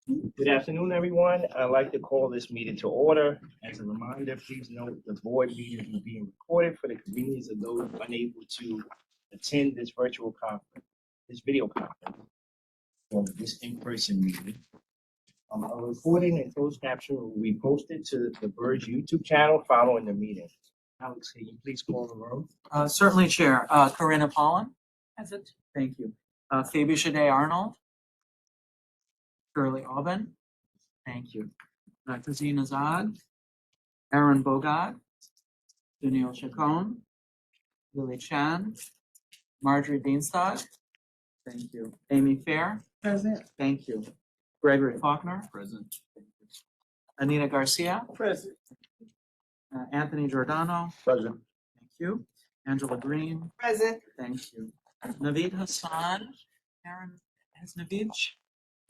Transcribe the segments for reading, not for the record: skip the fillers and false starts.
Good afternoon, everyone. I'd like to call this meeting to order. As a reminder, please note the board meeting is being recorded for the convenience of those unable to attend this virtual conference, this video conference, or this in-person meeting. A recording and closed caption will be posted to the BERS YouTube channel following the meeting. Alex, can you please call the roll? Certainly, Chair. Corinna Pollan. Present. Thank you. Phoebe Shade Arnold. Shirley Aubin. Thank you. Tazeen Azad. Aaron Bogart. Danielle Chacon. Lily Chan. Marjorie Dienstag. Thank you. Amy Fair. Present. Thank you. Gregory Faulkner. Present. Anita Garcia. Present. Anthony Giordano. Present. Thank you. Angela Green. Present. Thank you. Naveed Hassan. Karen, has Naveed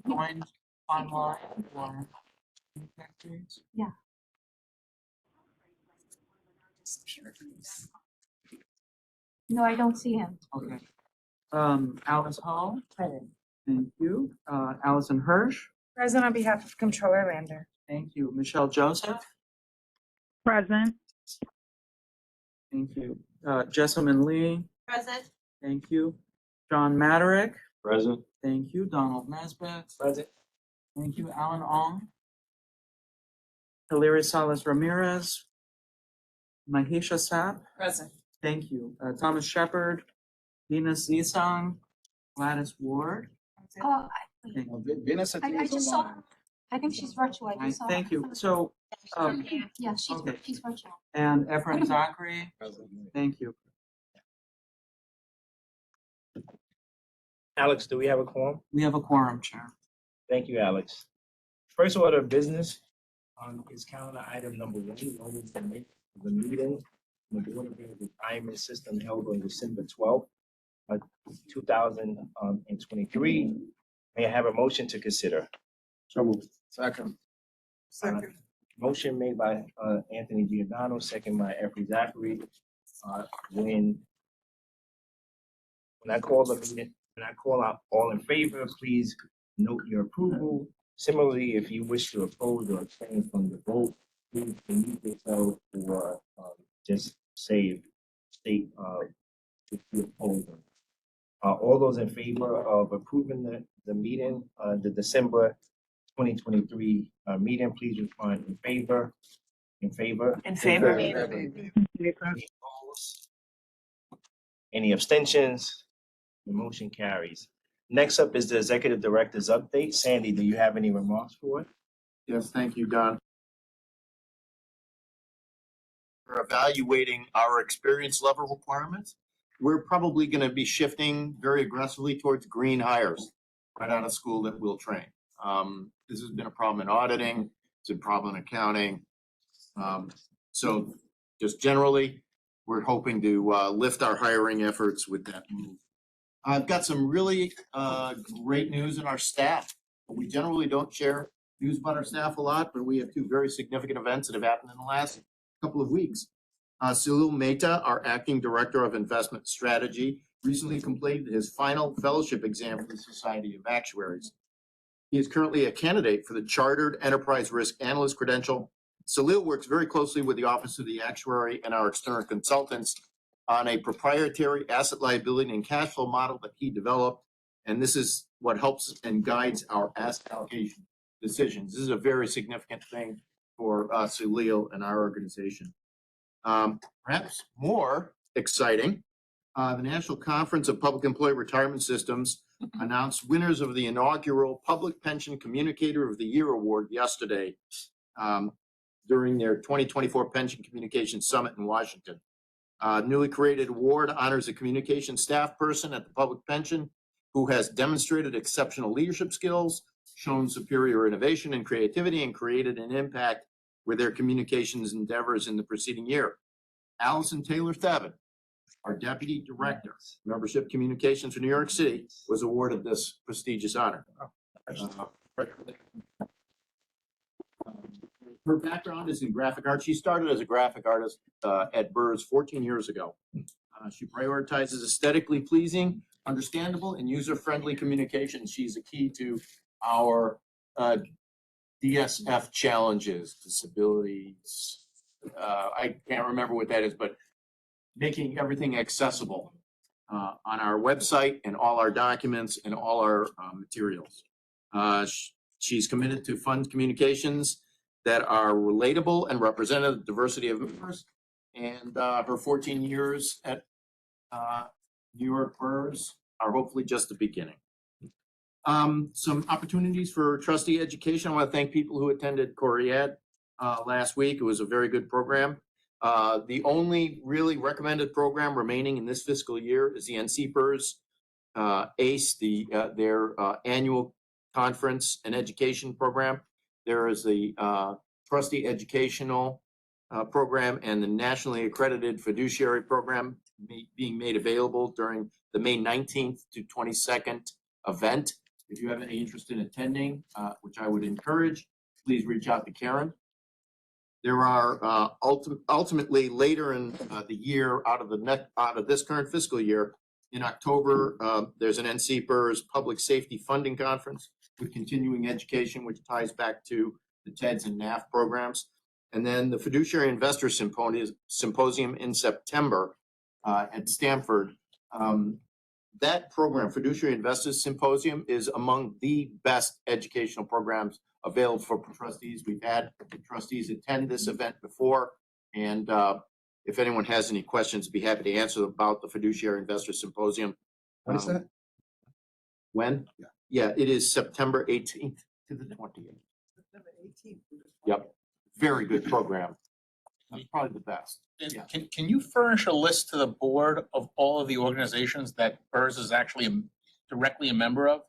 joined online or? Yeah. No, I don't see him. Okay. Alice Hall. Present. Thank you. Allison Hirsch. Present on behalf of Controller Lander. Thank you. Michelle Joseph. Present. Thank you. Jessamine Lee. Present. Thank you. John Maderick. Present. Thank you. Donald Nesbitt. Present. Thank you. Alan Ong. Hilary Salas Ramirez. Mahisha Sapp. Present. Thank you. Thomas Shepard. Venus Zisang. Gladys Ward. Oh, Thank you. Venus, I just saw. I think she's virtual. I just saw. Thank you. So, Yeah, she's okay. she's virtual. and Efren Zachary. Thank you. Alex, do we have a quorum? We have a quorum, Chair. Thank you, Alex. First order of business is calendar item number 1, notice the meeting, the Board of Retirement System held on December 12th, 2023. May I have a motion to consider? So moved. Second. Motion made by Anthony Giordano, second by Efren Zachary. When I call the meeting, when I call out all in favor, please note your approval. Similarly, if you wish to oppose or abstain from the vote, please unmute yourself or just state if you oppose. All those in favor of approving the meeting, the December 2023 meeting, please respond in favor. In favor. In favor. Any opposed? Any abstentions? The motion carries. Next up is the Executive Director's update. Sandy, do you have any remarks for it? Yes, thank you, Don. We're evaluating our experience level requirements. We're probably going to be shifting very aggressively towards green hires right out of school that we'll train. This has been a problem in auditing. It's a problem in accounting. So just generally, we're hoping to lift our hiring efforts with that move. I've got some really great news in our staff. We generally don't share news about our staff a lot, but we have 2 very significant events that have happened in the last couple of weeks. Salil Mehta, our acting director of investment strategy, recently completed his final fellowship exam for the Society of Actuaries. He is currently a candidate for the Chartered Enterprise Risk Analyst credential. Salil works very closely with the Office of the Actuary and our external consultants on a proprietary asset liability and cash flow model that he developed. And this is what helps and guides our asset allocation decisions. This is a very significant thing for Salil and our organization. Perhaps more exciting, the National Conference of Public Employee Retirement Systems announced winners of the inaugural Public Pension Communicator of the Year Award yesterday during their 2024 Pension Communication Summit in Washington. Newly created award honors a communication staff person at the public pension who has demonstrated exceptional leadership skills, shown superior innovation and creativity, and created an impact with their communications endeavors in the preceding year. Allison Taylor Thabit, our Deputy Director, Membership Communications for New York City, was awarded this prestigious honor. Her background is in graphic art. She started as a graphic artist at BERS 14 years ago. She prioritizes aesthetically pleasing, understandable, and user-friendly communication. She's a key to our DSF challenges, disabilities. I can't remember what that is, but making everything accessible on our website and all our documents and all our materials. She's committed to fund communications that are relatable and represent the diversity of members. And her 14 years at NYCBERS are hopefully just the beginning. Some opportunities for trustee education. I want to thank people who attended Coriad last week. It was a very good program. The only really recommended program remaining in this fiscal year is the NCBERS ACE, their annual conference and education program. There is the trustee educational program and the nationally accredited fiduciary program being made available during the May 19th to 22nd event. If you have any interest in attending, which I would encourage, please reach out to Karen. There are ultimately later in the year, out of this current fiscal year, in October, there's an NCBERS Public Safety Funding Conference with continuing education, which ties back to the TEDS and NAF programs. And then the Fiduciary Investor Symposium in September at Stanford. That program, Fiduciary Investors Symposium, is among the best educational programs available for trustees. We've had trustees attend this event before, and if anyone has any questions, I'd be happy to answer about the Fiduciary Investor Symposium. When is that? When? Yeah, it is September 18th to the 20th. September 18th. Yep, very good program. That's probably the best. Yeah. Can you furnish a list to the board of all of the organizations that BERS is actually directly a member of?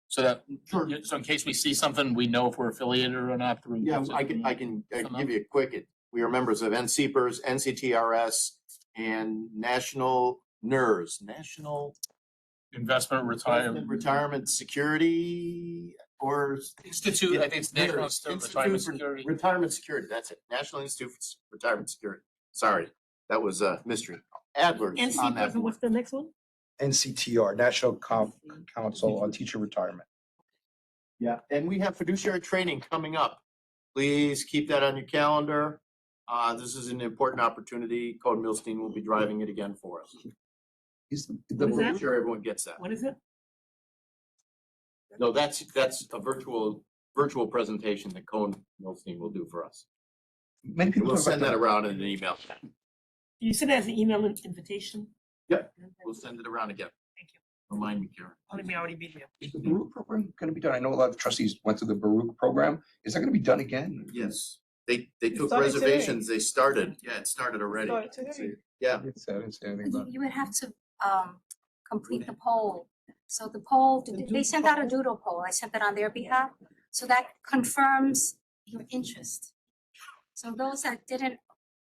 So that, Sure. so in case we see something, we know if we're affiliated or not through. Yeah, I can give you a quick. We are members of NCBERS, NCTRS, and National NYRS, National Investment Retirement Security or Institute, I think it's National Institute Institute for Retirement Security. Retirement Security, that's it. National Institute for Retirement Security. Sorry, that was a mystery. Adler's on that board. What's the next one? NCTR, National Council on Teacher Retirement. Yeah, and we have fiduciary training coming up. Please keep that on your calendar. This is an important opportunity. Code Milstein will be driving it again for us. I'm sure everyone gets that. What is it? No, that's a virtual presentation that Cone Milstein will do for us. Many people We'll talk about send that around in an email. You send it as an email invitation? Yep. We'll send it around again. Thank you. Remind me, Karen. Let me already be here. Is the Baruch program going to be done? I know a lot of trustees went through the Baruch program. Is that going to be done again? Yes, they took started today. reservations. They started. Yeah, it started already. Started today. Yeah. I didn't say anything about it. You would have to complete the poll. So the poll, they sent out a doodle poll. I sent that on their behalf. So that confirms your interest. So those that didn't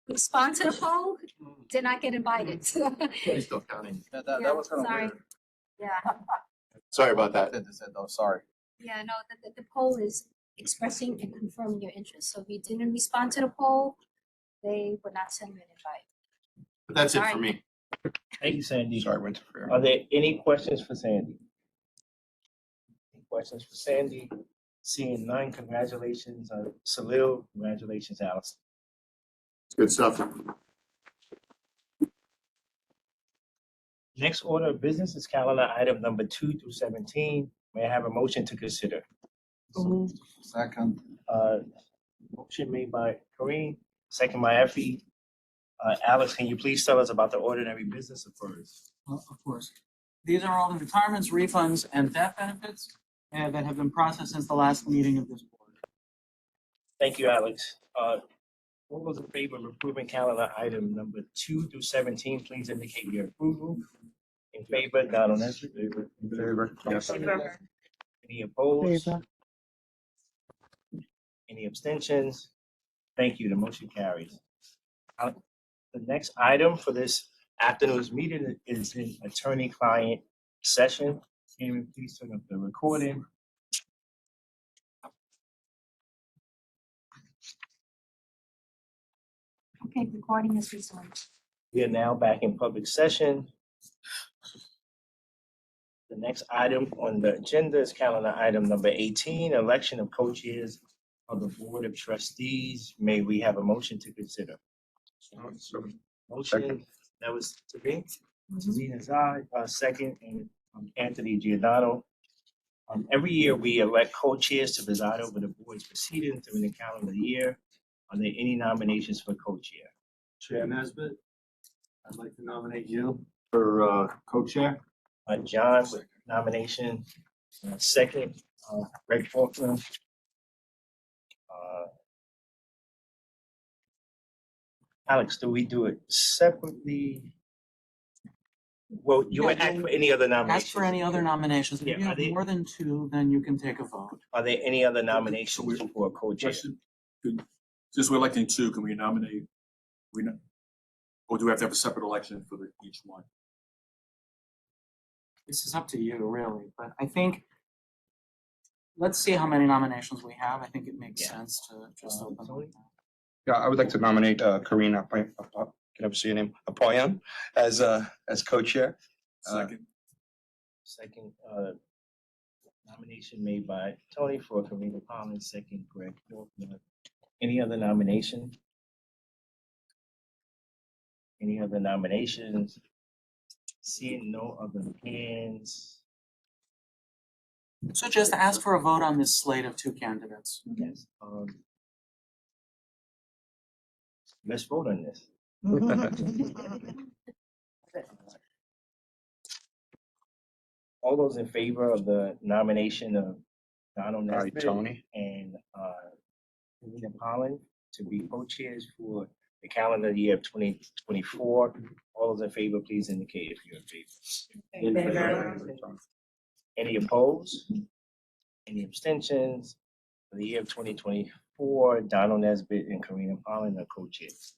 respond to the poll did not get invited. He's still counting. That Yeah, was kind of sorry. weird. Yeah, Sorry about that. Oh, sorry. yeah, no, the poll is expressing and confirming your interest. So if you didn't respond to the poll, they would not send you an invite. But that's it for me. Thank you, Sandy. Sorry, went to fair. Are there any questions for Sandy? Any questions for Sandy? Seeing none, congratulations, Salil, congratulations, Alice. It's good stuff. Next order of business is calendar item number 2 through 17. May I have a motion to consider? Second. Motion made by Kareem, second by Effie. Alex, can you please tell us about the ordinary business of FERS? Of course. These are all the retirements, refunds, and death benefits that have been processed since the last meeting of this board. Thank you, Alex. All those in favor of approving calendar item number 2 through 17, please indicate your approval. In favor, Donald Nestor. In favor? Yes. Any opposed? Any abstentions? Thank you, the motion carries. The next item for this afternoon's meeting is an attorney-client session. Can you please turn up the recording? Okay, recording is resumed. We are now back in public session. The next item on the agenda is calendar item number 18, election of co-chairs of the Board of Trustees. May we have a motion to consider? Motion, that was to me. Zena's aye, second, and Anthony Giordano. Every year, we elect co-chairs to preside over the board's proceedings during the calendar year. Are there any nominations for co-chair? Chair Nesbitt, I'd like to nominate you for co-chair. John with nomination, second, Greg Faulkner. Alex, do we do it separately? Well, you would Yeah, ask for any other nominations? Ask for any other nominations. If Yeah, you are have they- more than two, then you can take a vote. Are there any other nominations for a co-chair? Question, since we're electing two, can we nominate, or do we have to have a separate election for each one? This is up to you, really, but I think, let's see how many nominations we have. I think it makes Yeah. sense to just open. Tony? Yeah, I would like to nominate Karina, can I ever see your name, Apoyan, as co-chair. Second, Second, nomination made by Tony for Karina Collins, second Greg Faulkner. Any other nomination? Any other nominations? Seeing no other hands. So just ask for a vote on this slate of two candidates. Yes. Let's vote on this. All those in favor of the nomination of Donald All right, Nesbitt Tony. and Karina Collins to be co-chairs for the calendar year of 2024. All those in favor, please indicate if you're in favor. Any opposed? Any abstentions? For the year of 2024, Donald Nesbitt and Karina Collins are co-chairs.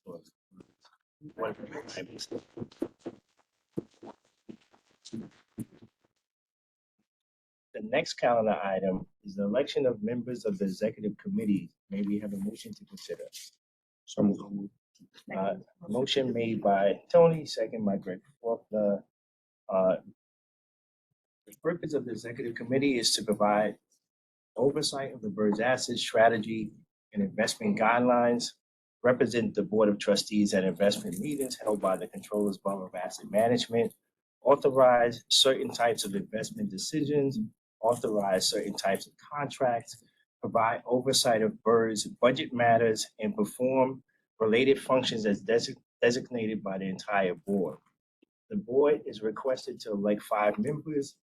The next calendar item is the election of members of the executive committee. May we have a motion to consider? So moved. Motion made by Tony, second by Greg Faulkner. The purpose of the executive committee is to provide oversight of the board's asset strategy and investment guidelines, represent the Board of Trustees at investment meetings held by the Controllers Borough of Asset Management, authorize certain types of investment decisions, authorize certain types of contracts, provide oversight of BERS budget matters, and perform related functions as designated by the entire board. The board is requested to elect 5 members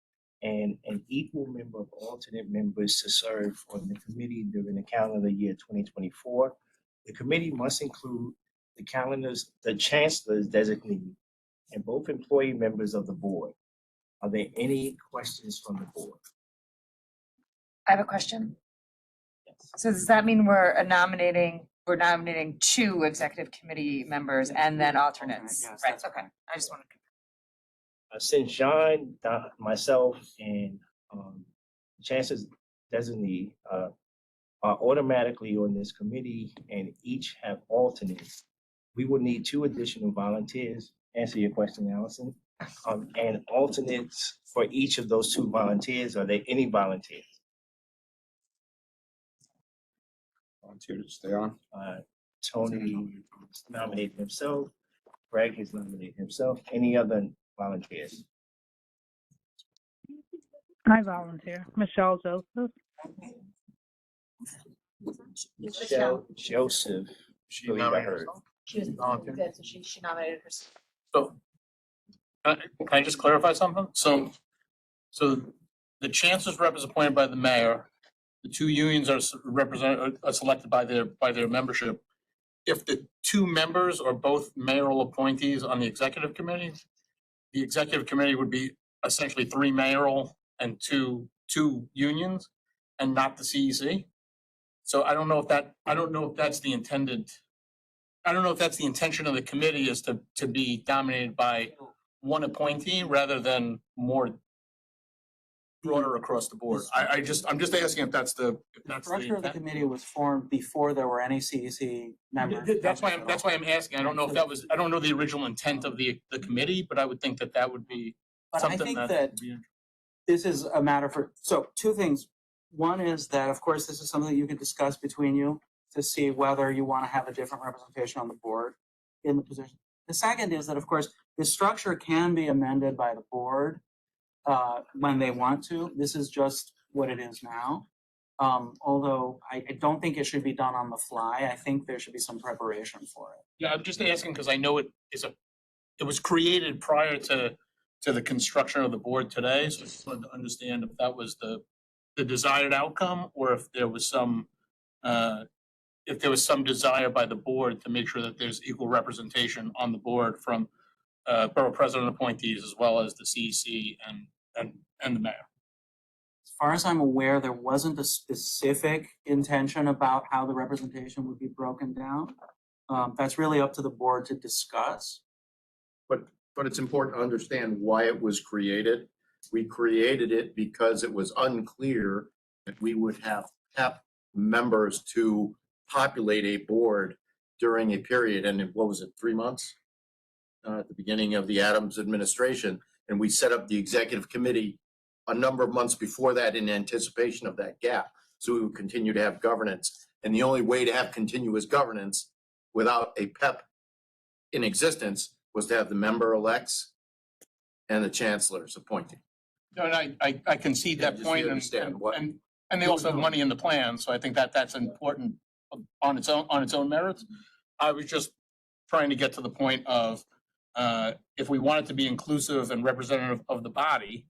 and an equal number of alternate members to serve on the committee during the calendar year 2024. The committee must include the chancellor's designee, and both employee members of the board. Are there any questions from the board? I have a question. Yes. So does that mean we're nominating 2 executive committee members and then alternates? Yes, Right, that's okay. I just wanted to. Since John, myself, and chancellor's designee are automatically on this committee and each have alternates, we will need 2 additional volunteers. Answer your question, Allison. And alternates for each of those 2 volunteers. Are there any volunteers? Volunteer to stay on. Tony nominated himself. Greg has nominated himself. Any other volunteers? I volunteer. Michelle Joseph. Michelle Joseph. She believe I nominated heard. herself? She was good, so she nominated herself. So, can I just clarify something? So the chancellor's rep is appointed by the mayor. The 2 unions are selected by their membership. If the 2 members are both mayoral appointees on the executive committee, the executive committee would be essentially 3 mayoral and two unions, and not the CEC. So I don't know if that's the intention of the committee is to be dominated by one appointee rather than more broader across the board. I'm just asking if that's the Structure of the intent. committee was formed before there were any CEC members. That's why I'm asking. I don't know the original intent of the committee, but I would think that would be But I something think that. that would be this is a matter for, so two things. One is that, of course, this is something you can discuss between you to see whether you want to have a different representation on the board in the position. The second is that, of course, the structure can be amended by the board when they want to. This is just what it is now. Although I don't think it should be done on the fly. I think there should be some preparation for it. Yeah, I'm just asking because I know it was created prior to the construction of the board today, so I just wanted to understand if that was the desired outcome, or if there was some desire by the board to make sure that there's equal representation on the board from borough president appointees as well as the CEC and the mayor. As far as I'm aware, there wasn't a specific intention about how the representation would be broken down. That's really up to the board to discuss. But it's important to understand why it was created. We created it because it was unclear that we would have members to populate a board during a period, and what was it, 3 months? At the beginning of the Adams administration, and we set up the executive committee a number of months before that in anticipation of that gap. So we would continue to have governance. And the only way to have continuous governance without a PEP in existence was to have the member elects and the chancellors appointing. No, and I can see that Just point, understand what- and they also have money in the plan, so I think that's important on its own merits. I was just trying to get to the point of if we want it to be inclusive and representative of the body,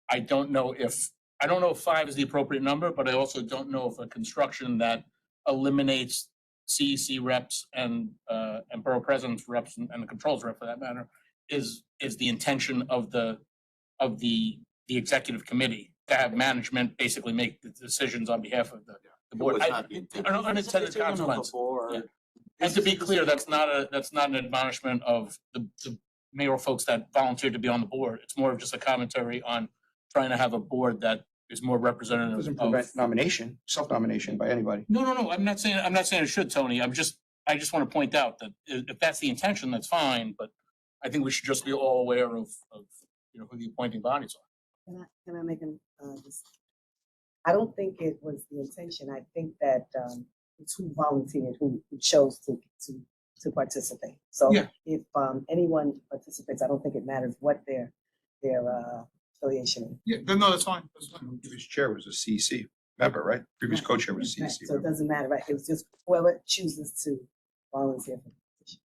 I don't know if 5 is the appropriate number, but I also don't know if a construction that eliminates CEC reps and borough president's reps and the controls rep for that matter is the intention of the executive committee to have management basically make the decisions on behalf of the board. Unintended consequence. Yeah. And to be clear, that's not an admonishment of the mayoral folks that volunteered to be on the board. It's more of just a commentary on trying to have a board that is more representative Doesn't of. prevent nomination, self-nomination by anybody. No. I'm not saying it should, Tony. I just want to point out that if that's the intention, that's fine, but I think we should just be all aware of who the appointing bodies are. Can I make I don't think it was the intention. I think that it's who volunteered, who chose to participate. So Yeah. if anyone participates, I don't think it matters what their affiliation is. Yeah, no, that's fine. That's fine. Previous chair was a CEC member, right? Previous co-chair was a Right, CEC so it member. doesn't matter, right? It was just whoever chooses to volunteer for the position.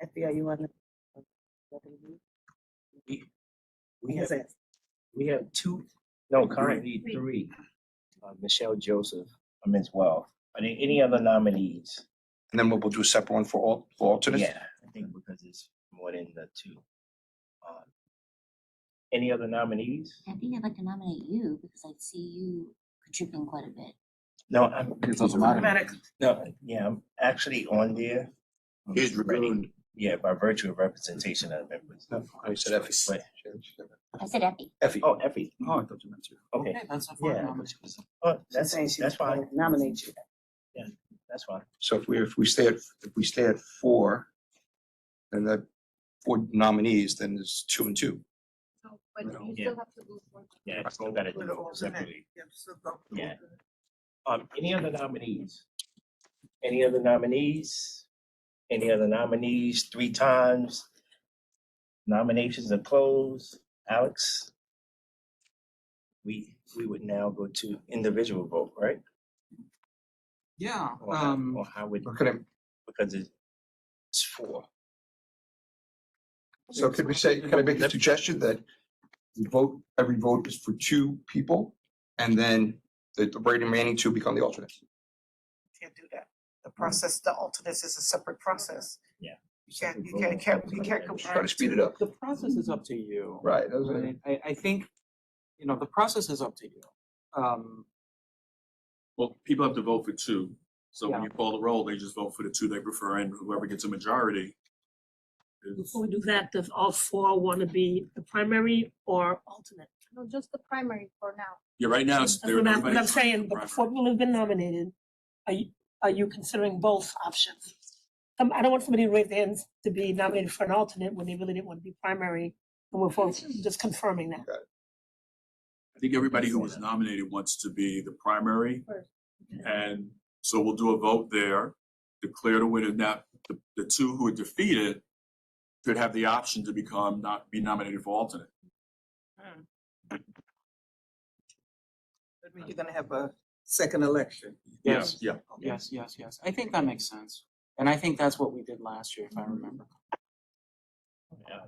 FBI, you want to? We have two, no, currently three. Michelle Joseph, as well. Are there any other nominees? And then we'll do a separate one for alternates? Yeah, I think because it's more than the two. Any other nominees? I think I'd like to nominate you because I see you contributing quite a bit. No, I'm actually on there. He's removed. Yeah, by virtue of representation of members. No, I said Effie. But- I said Effie. Effie. Oh, Effie. Oh, I thought you meant to. Okay. Okay, that's a fine Yeah. nomination. Oh, She's saying that's fine. Nominate you. That's fine. So if we stay at 4, then the 4 nominees, then there's 2 and 2. But you Yeah. still have to move forward. Yeah, I still gotta do it separately. Yeah. Any other nominees? Any other nominees? Any other nominees? 3 times. Nominations are closed. Alex? We would now go to individual vote, right? Yeah, Or how would, Okay, because it's 4. so can I make a suggestion that every vote is for 2 people, and then the remaining 2 become the alternates? Can't do that. The process, the alternates is a separate process. Yeah. You can't Try to speed it up. the process is up to you. Right. That was it. Right? I think, the process is up to you. Well, people have to vote for 2. So when Yeah. you call the roll, they just vote for the 2 they prefer, and whoever gets a majority is. Before we do that, does all 4 want to be the primary or alternate? No, just the primary for now. Yeah, right now, That's what I'm saying, but before people have been nominated, are you considering both options? I don't want somebody to raise their hands to be nominated for an alternate when they really didn't want to be primary, and we're just confirming that. I think everybody who was nominated wants to be the primary. And so we'll do a vote there, declare the winner. Now, the two who are defeated could have the option to be nominated for alternate. That means you're gonna have a second election. Yes. Yeah. Yes. I think that makes sense. And I think that's what we did last year, if I remember. Yeah.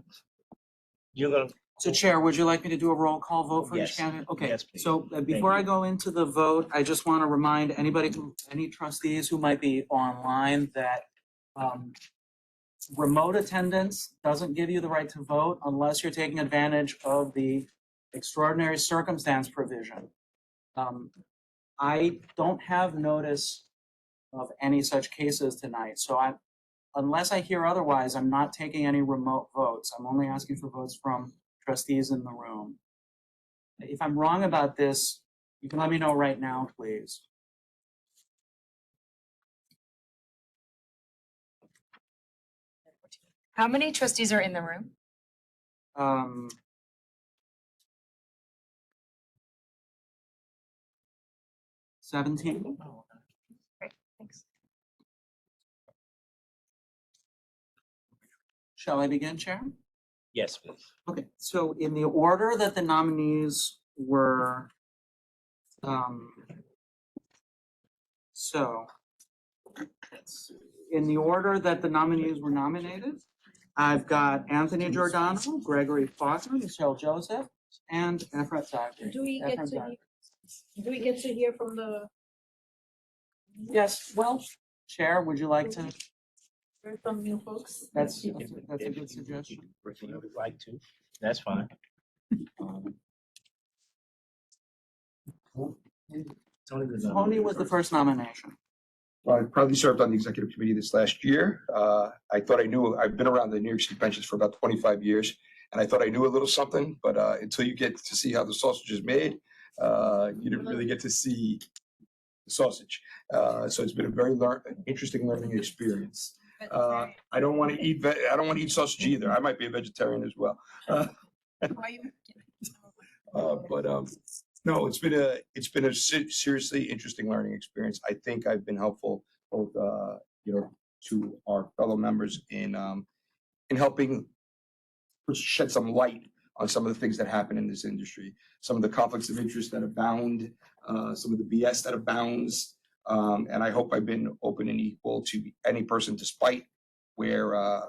You're gonna, So Chair, would you like me to do a roll call vote for each Yes. candidate? Okay, Yes, please. so before you. I go into the vote, I just want to remind any trustees who might be online that remote attendance doesn't give you the right to vote unless you're taking advantage of the extraordinary circumstance provision. I don't have notice of any such cases tonight, so unless I hear otherwise, I'm not taking any remote votes. I'm only asking for votes from trustees in the room. If I'm wrong about this, you can let me know right now, please. How many trustees are in the room? 17. Great, thanks. Shall I begin, Chair? yes, please. Okay, so in the order that the nominees were, in the order that the nominees were nominated, I've got Anthony Giordano, Gregory Foster, Michelle Joseph, and Efrat Zachary. Do we get to hear from the Yes, well, Chair, would you like to? from new folks? That's a If good you suggestion. would like to, that's fine. Tony was the first nomination. Well, I probably served on the executive committee this last year. I thought I knew, I've been around the New York City pensions for about 25 years, and I thought I knew a little something, but until you get to see how the sausage is made, you didn't really get to see the sausage. So it's been a very interesting learning experience. I don't want to eat sausage either. I might be a vegetarian as well. No, it's been a seriously interesting learning experience. I think I've been helpful both, to our fellow members in helping shed some light on some of the things that happen in this industry, some of the conflicts of interest that abound, some of the BS that abounds. And I hope I've been open and equal to any person, despite where,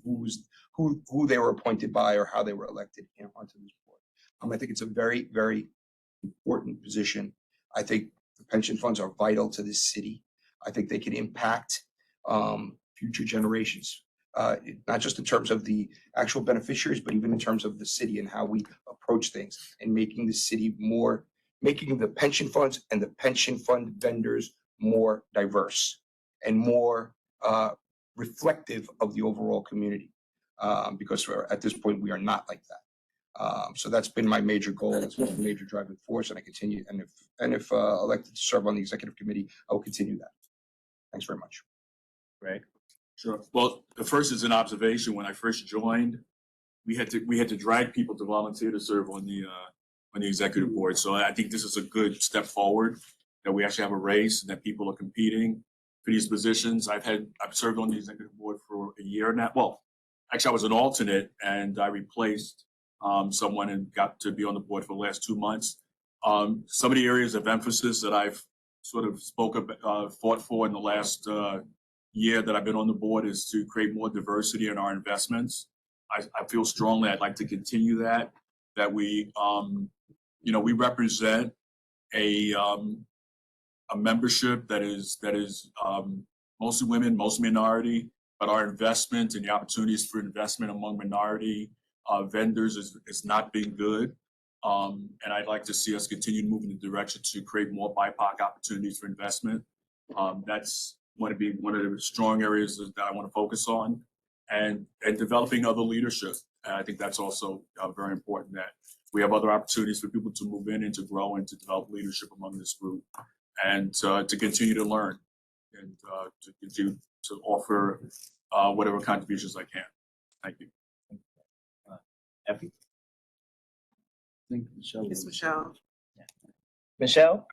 who they were appointed by or how they were elected onto this board. I think it's a very, very important position. I think the pension funds are vital to this city. I think they can impact future generations, not just in terms of the actual beneficiaries, but even in terms of the city and how we approach things and making the city making the pension funds and the pension fund vendors more diverse and more reflective of the overall community. Because at this point, we are not like that. So that's been my major goal. That's been my major driving force, and I continue. And if elected to serve on the executive committee, I will continue that. Thanks very much. Greg? Sure. Well, the first is an observation. When I first joined, we had to drag people to volunteer to serve on the executive board. So I think this is a good step forward, that we actually have a race and that people are competing for these positions. I've served on the executive board for a year now. Well, actually I was an alternate and I replaced someone and got to be on the board for the last 2 months. Some of the areas of emphasis that I've sort of fought for in the last year that I've been on the board is to create more diversity in our investments. I feel strongly I'd like to continue that we, we represent a membership that is mostly women, mostly minority, but our investment and the opportunities for investment among minority vendors is not being good. And I'd like to see us continue to move in the direction to create more BIPOC opportunities for investment. That's going to be one of the strong areas that I want to focus on, and developing other leadership. I think that's also very important, that we have other opportunities for people to move in and to grow and to develop leadership among this group, and to continue to learn and to continue to offer whatever contributions I can. Thank you. Effie? Miss Michelle. Michelle?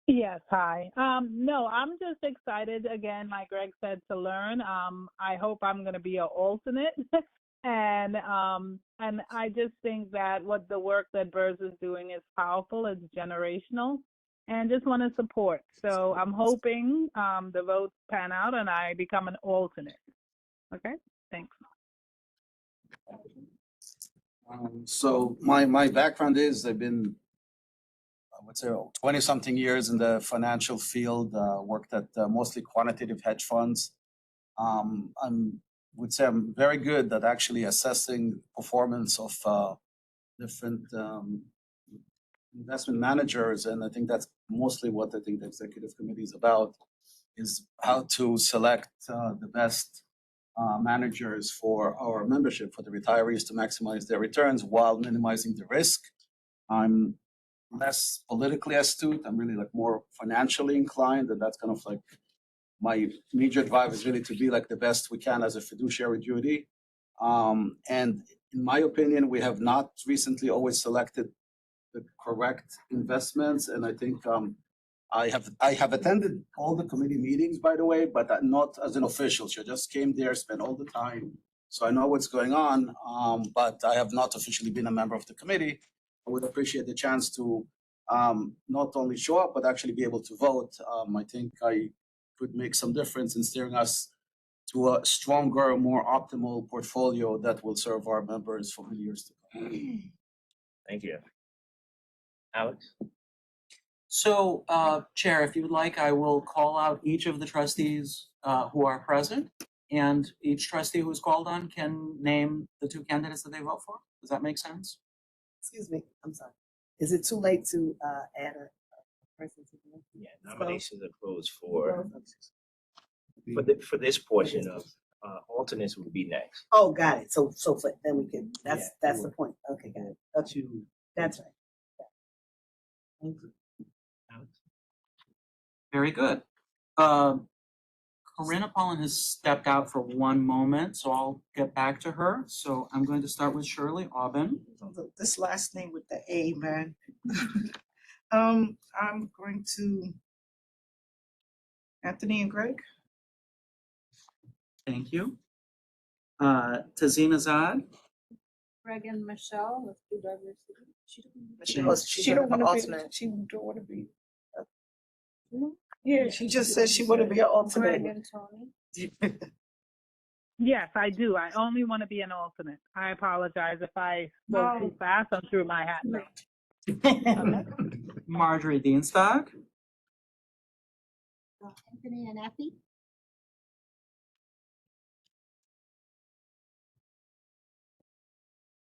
Yes, hi. No, I'm just excited again, like Greg said, to learn. I hope I'm gonna be an alternate. And I just think that what the work that BERS is doing is powerful, it's generational, and just want to support. So I'm hoping the votes pan out and I become an alternate. Okay, thanks. So my background is I've been, I would say, 20-something years in the financial field, worked at mostly quantitative hedge funds. Would say I'm very good at actually assessing performance of different investment managers, and I think that's mostly what I think the executive committee is about, is how to select the best managers for our membership, for the retirees to maximize their returns while minimizing the risk. I'm less politically astute. I'm really like more financially inclined, and that's kind of like my major drive is really to be like the best we can as a fiduciary duty. And in my opinion, we have not recently always selected the correct investments. And I think I have attended all the committee meetings, by the way, but not as an official. So I just came there, spent all the time. So I know what's going on, but I have not officially been a member of the committee. I would appreciate the chance to not only show up, but actually be able to vote. I think I could make some difference in steering us to a stronger, more optimal portfolio that will serve our members for many years to come. Thank you. Alex? So, Chair, if you would like, I will call out each of the trustees who are present, and each trustee who is called on can name the two candidates that they vote for. Does that make sense? Excuse me, I'm sorry. Is it too late to add a person to the? Yeah, nominations are closed for this portion of alternates will be next. Oh, got it. So for, then we can, that's the point. Okay, got it. Okay, that's right. Thank you. Alex? Very good. Corinna Pollen has stepped out for one moment, so I'll get back to her. So I'm going to start with Shirley Aubin. This last name with the A, man. I'm going to Anthony and Greg. Thank you. Tazina Zad. Greg and Michelle, let's do diversity. She don't want to alternate. She don't want to be. Yeah, she just said she want to be an alternate. Greg and Tony. Yes, I do. I only want to be an alternate. I apologize if I spoke too fast. I'm through my hat now. Marjorie Dienstag. Anthony and Effie?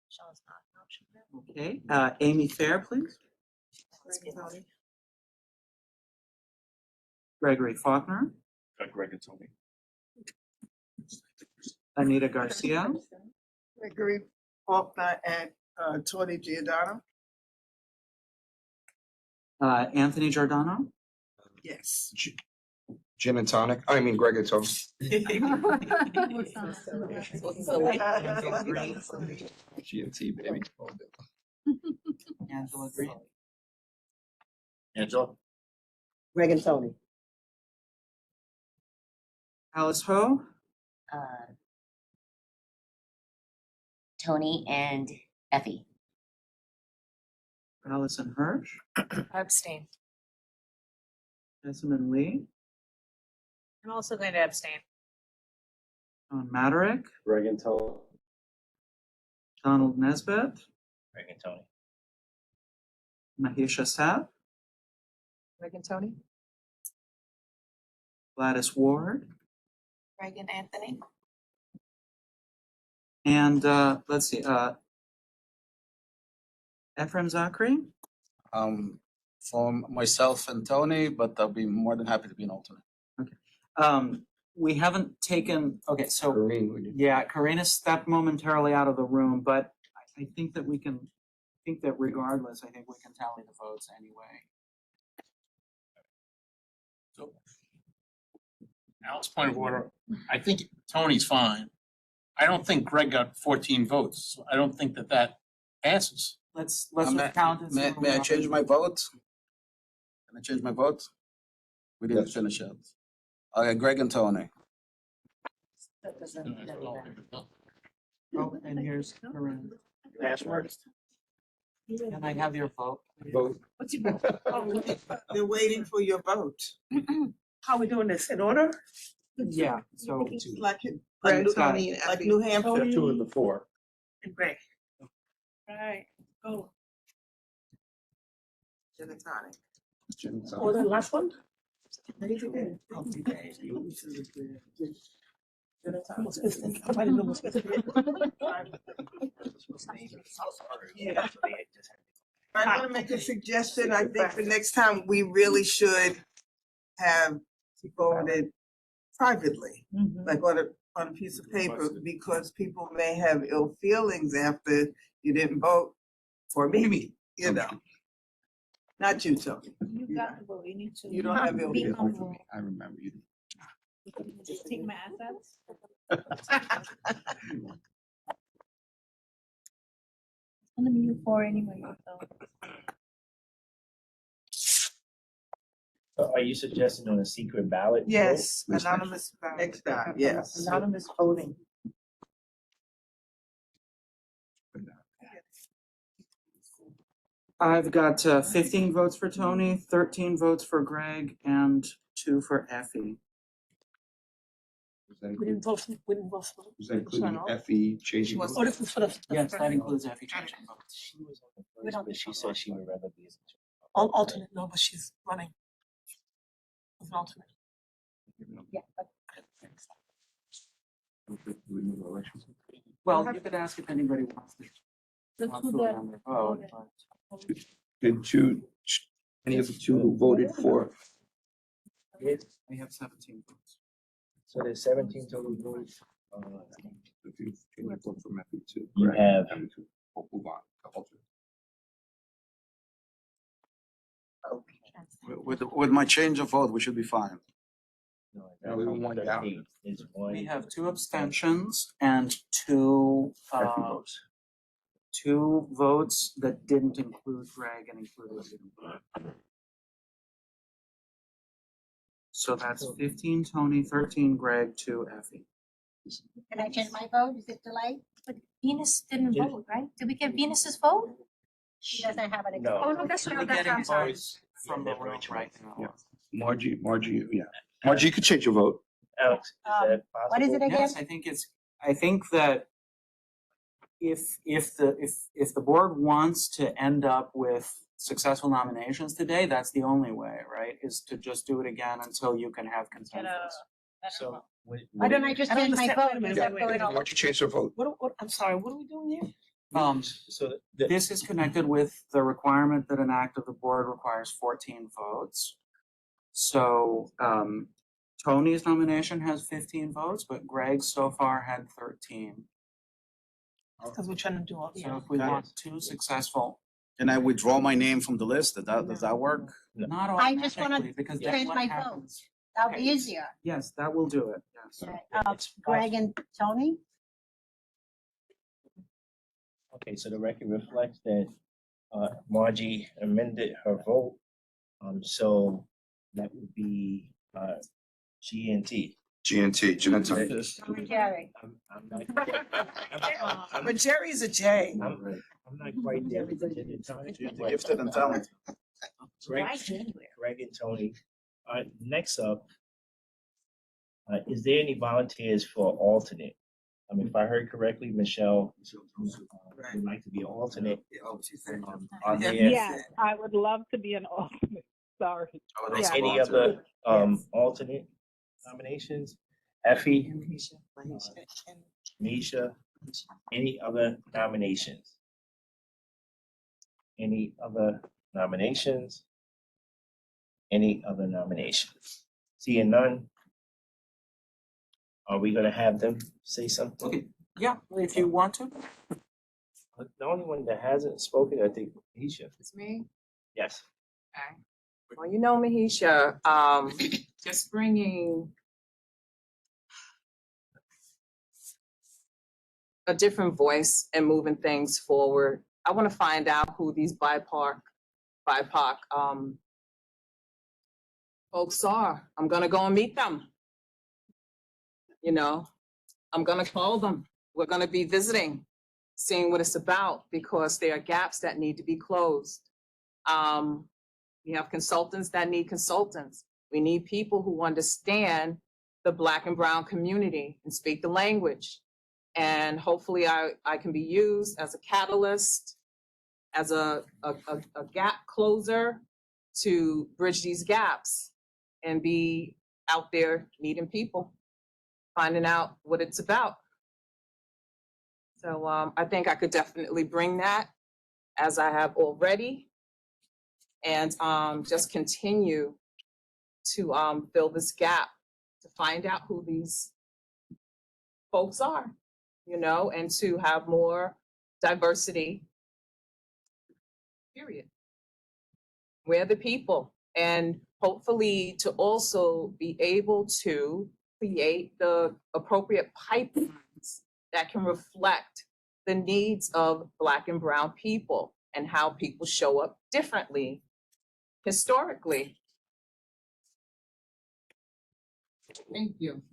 Michelle's not an option. Okay, Amy Fair, please. Gregory Faulkner. Greg and Tony. Anita Garcia. Gregory Faulkner and Tony Giordano. Anthony Giordano. Yes. Gin and tonic. I mean, Greg and Tony. G&T, baby. Angela Green. Angela? Greg and Tony. Alice Ho. Tony and Effie. Allison Hirsch. Abstain. Desmond Lee. I'm also going to abstain. John Maderick. Greg and Tony. Donald Nesbitt. Greg and Tony. Mahisha Sapp. Greg and Tony? Gladys Ward. Greg and Anthony. And let's see, Ephraim Zachary. For myself and Tony, but I'll be more than happy to be an alternate. Okay. We haven't taken, okay, so, yeah, Karina stepped momentarily out of the room, but I think that we can, I think that regardless, I think we can tally the votes anyway. So Al's point of order, I think Tony's fine. I don't think Greg got 14 votes. I don't think that passes. Let's May- just count. and see May, what may we I have. change my vote? Can I change my vote? We didn't Yes. finish it. Okay, Greg and Tony. That doesn't- Oh, and here's Corinne. Passwords. Can I have your vote? Vote. What's your vote? They're waiting for your vote. How we doing this, in order? Yeah, so Like, Greg, Tony, like New Hampshire. Two of the four. And Greg. Right, go. Oh, the last one? Somebody know what's Yeah. I'm gonna make a suggestion. I think the next time we really should have voted privately, like on a piece of paper, because people may have ill feelings after you didn't vote for me, you know. Not you, Tony. You got the vote, you need to. You don't have ill Be feelings. humble. I remember you. Just take my assets. I'm gonna mute for anyway, so. So are you suggesting on a secret ballot? vote? Yes, anonymous ballot. Next time, yes. Anonymous voting. I've got 15 votes for Tony, 13 votes for Greg, and 2 for Effie. Was that We didn't include- vote, we didn't vote. was that including Effie changing? Oh, votes? this is for the. Yes, that includes Effie changing votes. She was on the first, but she said she would rather be. Alternate, no, but she's running. As an alternate. Yeah, but Well, you could ask if anybody wants to. let's wants do to that. on their vote, but- Did any of the two who voted for? We have 17 votes. So there's 17 total votes. If you can you vote for Matthew too? You correct? have- And to move on to alternate. With my change of vote, we should be fine. No, we want one down. Is one. We have 2 abstentions and 2 Effie votes. 2 votes that didn't include Greg and included Effie. So that's 15 Tony, 13 Greg, 2 Effie. Can I change my vote? Is it too late? But Venus didn't Yeah. vote, right? Did we get Venus's vote? She doesn't have an. No. Oh, no, that's We're right, that's getting I'm sorry. votes from the room right now. Yeah. Margie, yeah. Margie, you could change your vote. Alex, is that possible? What is it again? Yes, I think that if the board wants to end up with successful nominations today, that's the only way, right? Is to just do it again until you can have consensus. So. Why don't I just I don't change my understand. vote? Wait a minute, instead of wait, wait, going Why over? don't you change your vote? I'm sorry, what are we doing here? So This is connected with the requirement that an act of the board requires 14 votes. So, Tony's nomination has 15 votes, but Greg so far had 13. Because we're trying to do all. So if we want 2 successful, Can I withdraw my name from the list? Does that work? not I just wanna automatically, because then change what my vote. happens? That'll be Okay. easier. Yes, that will do it, yes. Greg and Tony? Okay, so the record reflects that Margie amended her vote. So that would be G and T. GNT, Jeanette. Jerry. I'm not. But Jerry's a J. I'm not quite there with the time. Gifted and talented. Greg and Tony. Next up, is there any volunteers for alternate? If I heard correctly, Michelle would like to be an alternate. Are there Yes, I would love to be an alternate, sorry. Yeah. any other alternate nominations? Effie, Misha, any other nominations? Any other nominations? Any other nominations? Seeing none? Are we gonna have them say something? Okay, yeah, if you want to. The only one that hasn't spoken, I think, Misha. It's me. Yes. Okay. Well, you know, Mahisha, just bringing a different voice in moving things forward. I want to find out who these BIPOC folks are. I'm gonna go and meet them. You know, I'm gonna call them. We're gonna be visiting, seeing what it's about, because there are gaps that need to be closed. We have consultants that need consultants. We need people who understand the Black and brown community and speak the language. And hopefully I can be used as a catalyst, as a gap closer to bridge these gaps and be out there meeting people, finding out what it's about. So I think I could definitely bring that, as I have already, and just continue to fill this gap, to find out who these folks are, you know, and to have more diversity, period. We're the people, and hopefully to also be able to create the appropriate pipelines that can reflect the needs of Black and brown people and how people show up differently historically. Thank you.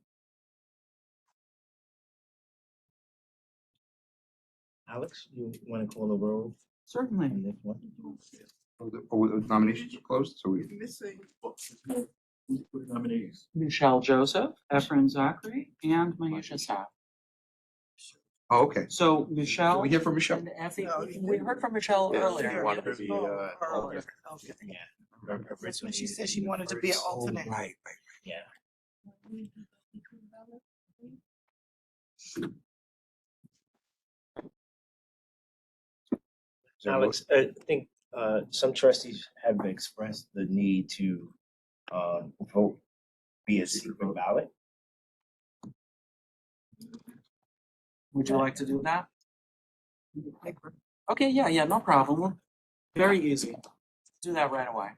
Alex, you want to call the roll Certainly. on this one? The nominations are closed, so we. Missing. Nominees. Michelle Joseph, Efren Zachary, and Maisha Sapp. Oh, okay. So Michelle. Did we hear from Michelle? and Effie, we heard from Michelle earlier. wanted to be, Okay. Yeah. That's when she said she wanted to be an alternate. Right. Yeah. Alex, I think some trustees have expressed the need to vote via secret ballot. Would you like to do that? Okay, yeah, no problem. Very easy. Do that right away.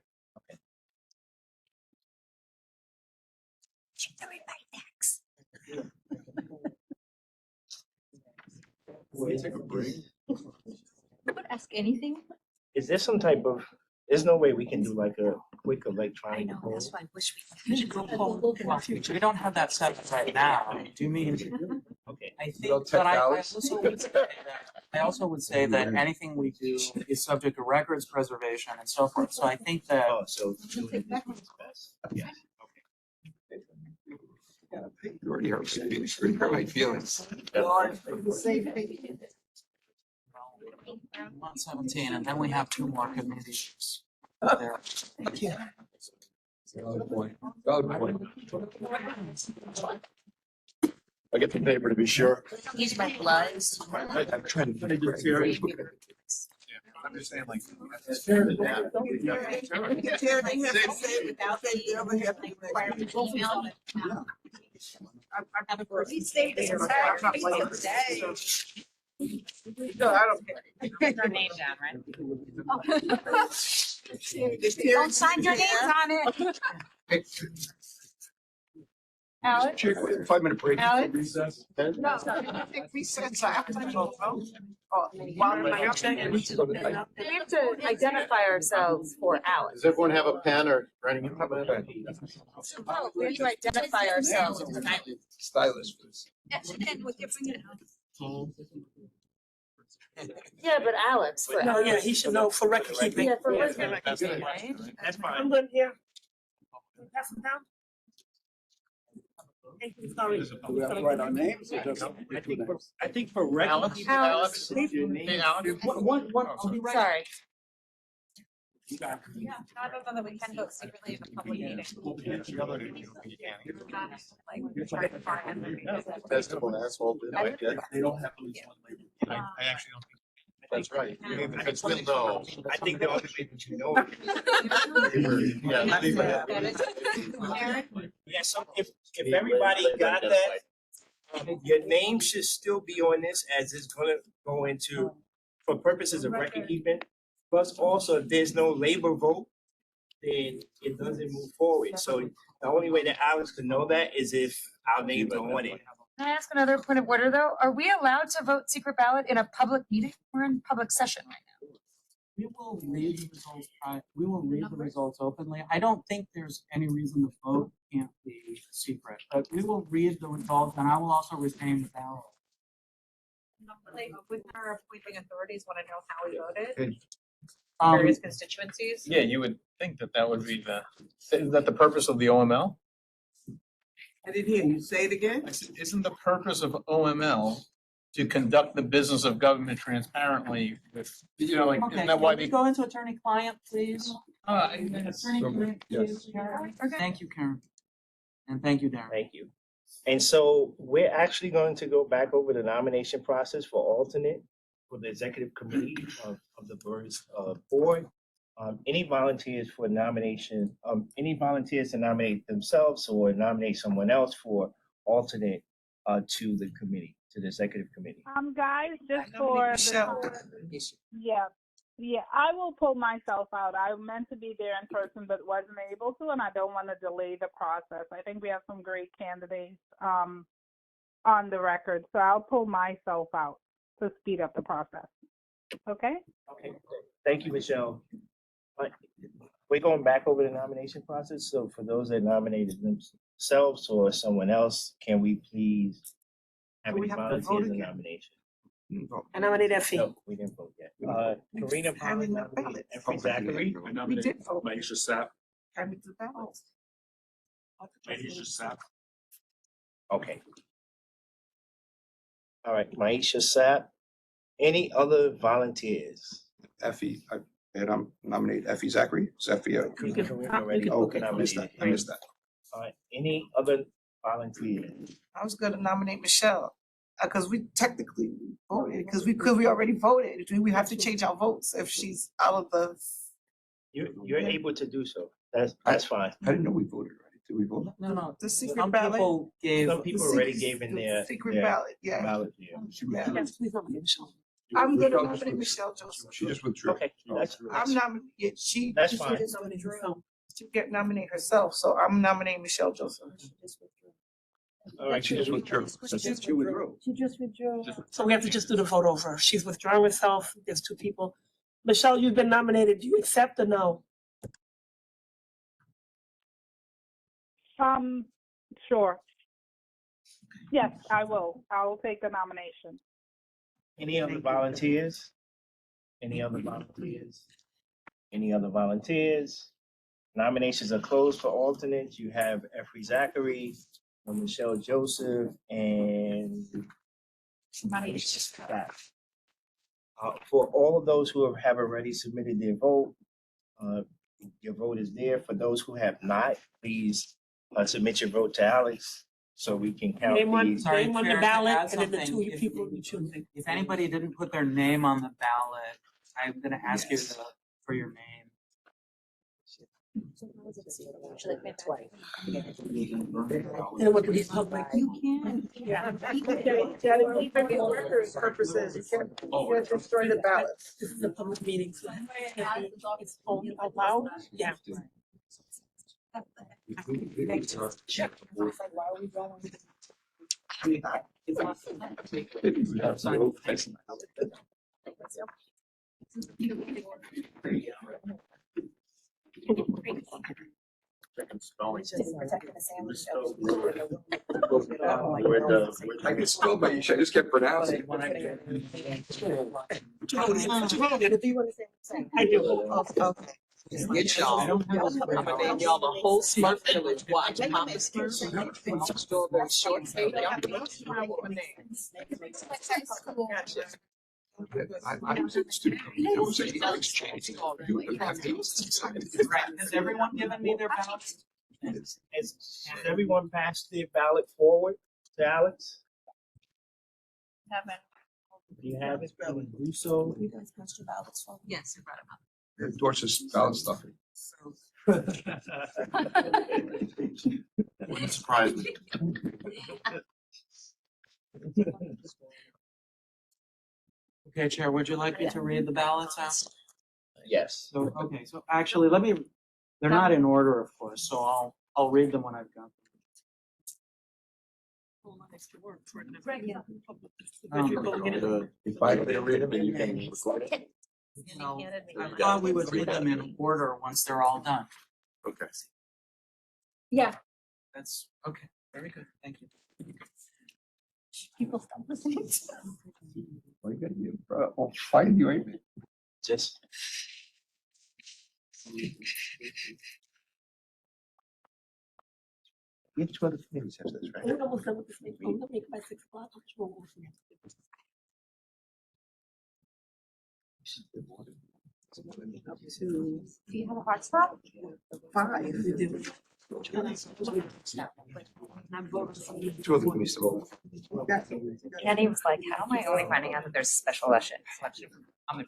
Take a break. I would ask anything. Is there some type of, there's no way we can do like a quick I electronic know, poll? that's why I wish We should go poll. We don't have that set up right now. Do you mean? Okay. I Little think, but I tech also would say that anything we do is subject to records preservation and so forth. So I think that. Oh, so doing this is best. Yeah. You already hurt my feelings. You already hurt my feelings. 117, and then we have two more committees. There. Valid point. Valid point. I get the paper to be sure. Use my gloves. I'm trying to. I'm just saying, like. No, I don't care. Put their name down, right? Don't sign your names on it. Alex? 5-minute break. Alex? Recess. No, I think we said so after the vote. We have to identify ourselves for Alex. Does everyone have a pen or writing? Oh, we have to identify ourselves. Stylist for this. Yeah, but Alex. for No, yeah, Alex. he should know for record keeping. Yeah, for record keeping, right? That's I'm fine. good here. Pass them down. Thank you, sorry. Do we have to write our names or just? I think for record. Alex. Your name- Hey, Alex. I'll be right. Sorry. Yeah, I don't know that we can vote secretly in a public meeting. Festival asshole. They don't have. I actually don't think. That's right. Because we'll know. I think the only way that you know. Yeah, so if everybody got that, your name should still be on this as it's gonna go into, for purposes of record keeping. Plus also, if there's no labor vote, then it doesn't move forward. So the only way that Alex could know that is if our names are on it. Can I ask another point of order, though? Are we allowed to vote secret ballot in a public meeting? We're in public session right now. We will read the results, we will read the results openly. I don't think there's any reason the vote can't be secret, but we will read the results and I will also retain the ballot. With our appointing authorities want to know how we voted, Um, various constituencies. Yeah, you would think that that would be isn't that the purpose of the OML? I didn't hear you. Say it again? I said, isn't the purpose of OML to conduct the business of government transparently with, like, Okay, isn't that why can we they? go into attorney-client, please? Attorney-client, Yes. please, Karen. Thank you, Karen. And thank you, Darren. Thank you. And so we're actually going to go back over the nomination process for alternate for the executive committee of the BERS board. Any volunteers for nomination, any volunteers to nominate themselves or nominate someone else for alternate to the committee, to the executive committee? Guys, just for yeah, I will pull myself out. I meant to be there in person, but wasn't able to, and I don't want to delay the process. I think we have some great candidates on the record, so I'll pull myself out to speed up the process. Okay? Okay, thank you, Michelle. We're going back over the nomination process, so for those that nominated themselves or someone else, can we please have any volunteers in nomination? I nominate Effie. No, we didn't vote yet. Karina Powell nominated Effie Zachary. I nominate vote. Maisha Sapp. Having the ballots. Maisha Sapp. Okay. All right, Maisha Sapp. Any other volunteers? Effie, I nominate Effie Zachary. Karina already nominated. I missed that. All right, any other volunteers? I was gonna nominate Michelle, because we technically voted, because we already voted. We have to change our votes if she's out of the. You're able to do so. That's fine. I didn't know we voted already. Did we vote? No, The secret some ballot. people gave. Some people already gave in their Secret their ballot, yeah. ballot, yeah. I'm gonna nominate Michelle Joseph. She just withdrew. Okay, that's I'm nominating, she. That's fine. She get nominate herself, so I'm nominating Michelle Joseph. All right, She just withdrew. She withdrew. She just withdrew. So we have to just do the vote over. She's withdrawing herself. There's two people. Michelle, you've been nominated. Do you accept or no? Sure. Yes, I will. I will take the nomination. Any other volunteers? Any other volunteers? Any other volunteers? Nominations are closed for alternates. You have Effie Zachary, Michelle Joseph, and for all of those who have already submitted their vote, your vote is there. For those who have not, please submit your vote to Alex so we can count Name on, these. Sorry, name on the Chair, to ballot add and then the something, two people you choose. If anybody didn't put their name on the ballot, I'm gonna ask you for your name. And what the public. You can. Yeah. Even for workers' purposes, you can't destroy the ballots. This is a public meeting, so it's only allowed, yeah. I can spell Maisha. I just can't pronounce it. I do. Okay. Get y'all. I'm gonna name y'all the whole Smurf Village. Watch Mama Smurf. Strawberry shortcake. Y'all can my name. I was at the student committee. I was at the exchange. Has everyone given me their ballots? Has everyone passed their ballot forward to Alex? Do you have it? Do so. You guys passed your ballots for? Yes, I brought them up. Endorses ballot stuff. Wouldn't surprise me. Okay, Chair, would you like me to read the ballots out? Yes. So, okay, so actually, they're not in order, of course, so I'll read them when I've got them. Right, yeah. If I read them and you can record it. No, I thought we would read them in order once they're all done. Okay. Yeah. That's, okay, very good, thank you. People stop listening. Why you gotta be, I'll find you, ain't it? Just. Which one of the committees has this, right? We're almost done with this thing. I'm gonna make it by 6 o'clock. I'm sure we'll see. Do you have a hard stop? 5, we do. Two of the committees to vote. Kenny was like, how am I only finding out that there's a special election? I'm gonna-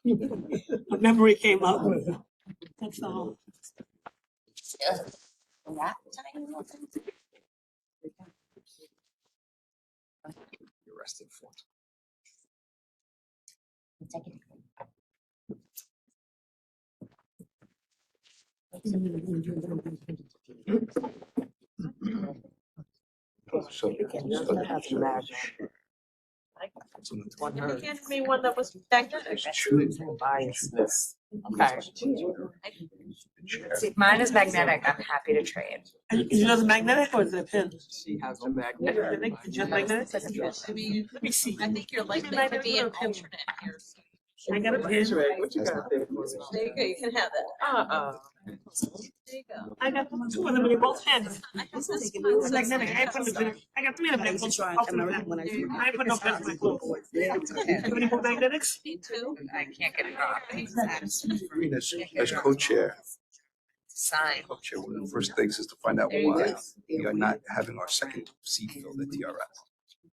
The memory came up. That's all. That tiny little thing. You're arrested for it. Take it. Can you hand me one that was magnetic? Biasness. Okay. See, mine is magnetic. I'm happy to trade. And is yours magnetic or is it a pin? She has a magnet. Is yours magnetic? I mean, Let me see. I think you're likely to be an alternate here. I got a pin. What you got there? There you go, you can have that. There you go. I got two of them in both hands. I have this It's magnetic. I put them in. I got 3 of them. I put no pins in my clothes. Do you have any more magnetics? Me too. I can't get it off. I mean, as co-chair, Sign. co-chair, one of the first things is to find out why we are not having our second seat filled at TRF.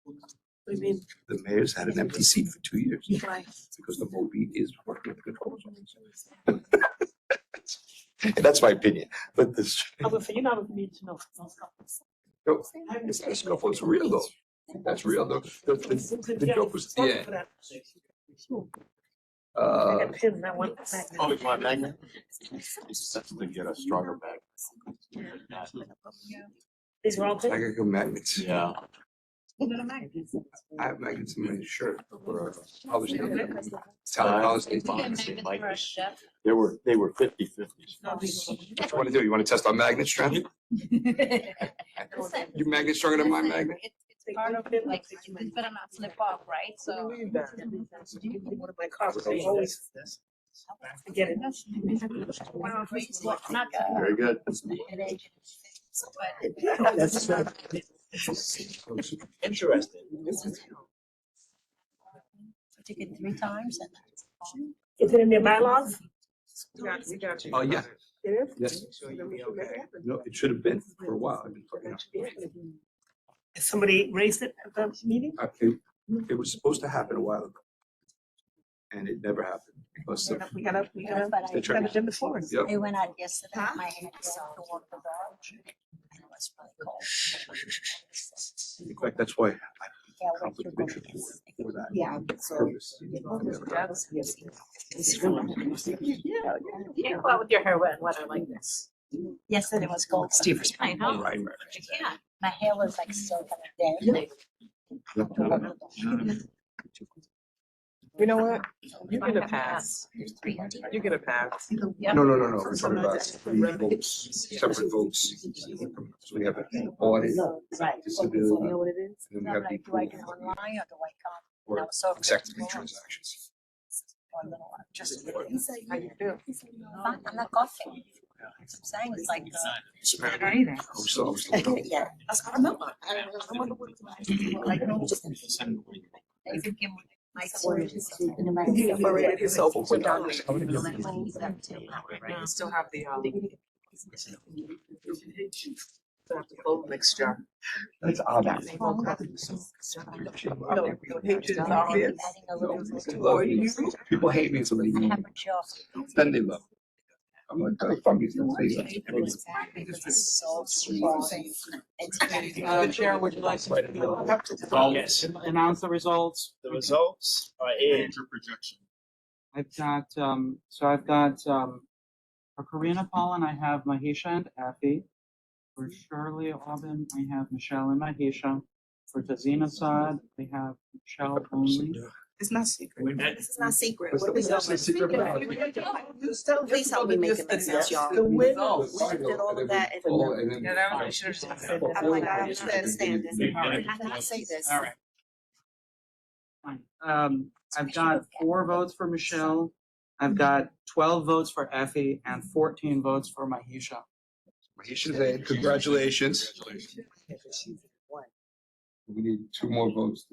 What do you mean? The mayor's had an empty seat for 2 years Why? because the Moby is working with the controls office. And that's my opinion, but this, Oh, but for you, not need to know. no, it's not a scuffle, it's real though. That's real though. The joke was, yeah. I got pins. I want magnet. Oh, you want magnet? That's to get a stronger magnet. These are all I pins. gotta go magnets. Yeah. I have magnets in my shirt for college. Town college. They were 50/50. What do you want to do? You want to test our magnet strength? Your magnet stronger than my magnet? It's part of it, like, it better not slip off, right? So. One of my cars, I always get it. Very good. That's interesting. Took it 3 times and. Is it in their bylaws? Oh, yeah. It is? Yes. No, it should have been for a while. I've been talking Has somebody raised it at the meeting? It was supposed to happen a while ago. And it never happened because of, We gotta They tried. agenda before. yep. It went out yesterday. My hand is so to walk the dog. And it was really cold. In fact, that's why I Yeah, conflict of interest for that Yeah. purpose. You can't go out with your hair wet in weather like this. Yesterday was cold. Steve. I know. Right, right. You can't. My hair was like so kind of dead. You know what? You get a pass. You get a pass. Yep. No, we're talking about 3 votes, separate votes. So we have an audit, Right. disability, You know what it is? and then we I'm have the like, do I do approval online or do I come? for I was so executive comfortable. transactions. For a little while, just. How you feel? I'm not coughing. I'm saying it's like. Or anything. I'm still. Yeah. I remember. I wonder what it's like. I think in my stories. It's over. You still have the have the cold mixture. That's obvious. No, hatred is obvious. People hate me, so they then they love. I'm like, fuck it, let's see. Chair, would you like to Yes. announce the results? The results are in. Your projection. I've got, for Karina Pollen, I have Mahisha and Effie. For Shirley Aubin, I have Michelle and Mahisha. For Tazina Saad, I have Michelle only. It's not secret. This is not secret. What's What are we the- doing? what's the secret about it? Please help me make it make sense, y'all. The win. We did all of that and Oh, and then- Yeah, that was, I should have said that. I'm like, I don't understand this. All right. I cannot say this. All right. Fine. I've got 4 votes for Michelle. I've got 12 votes for Effie and 14 votes for Mahisha. Mahisha's in, congratulations. We need 2 more votes.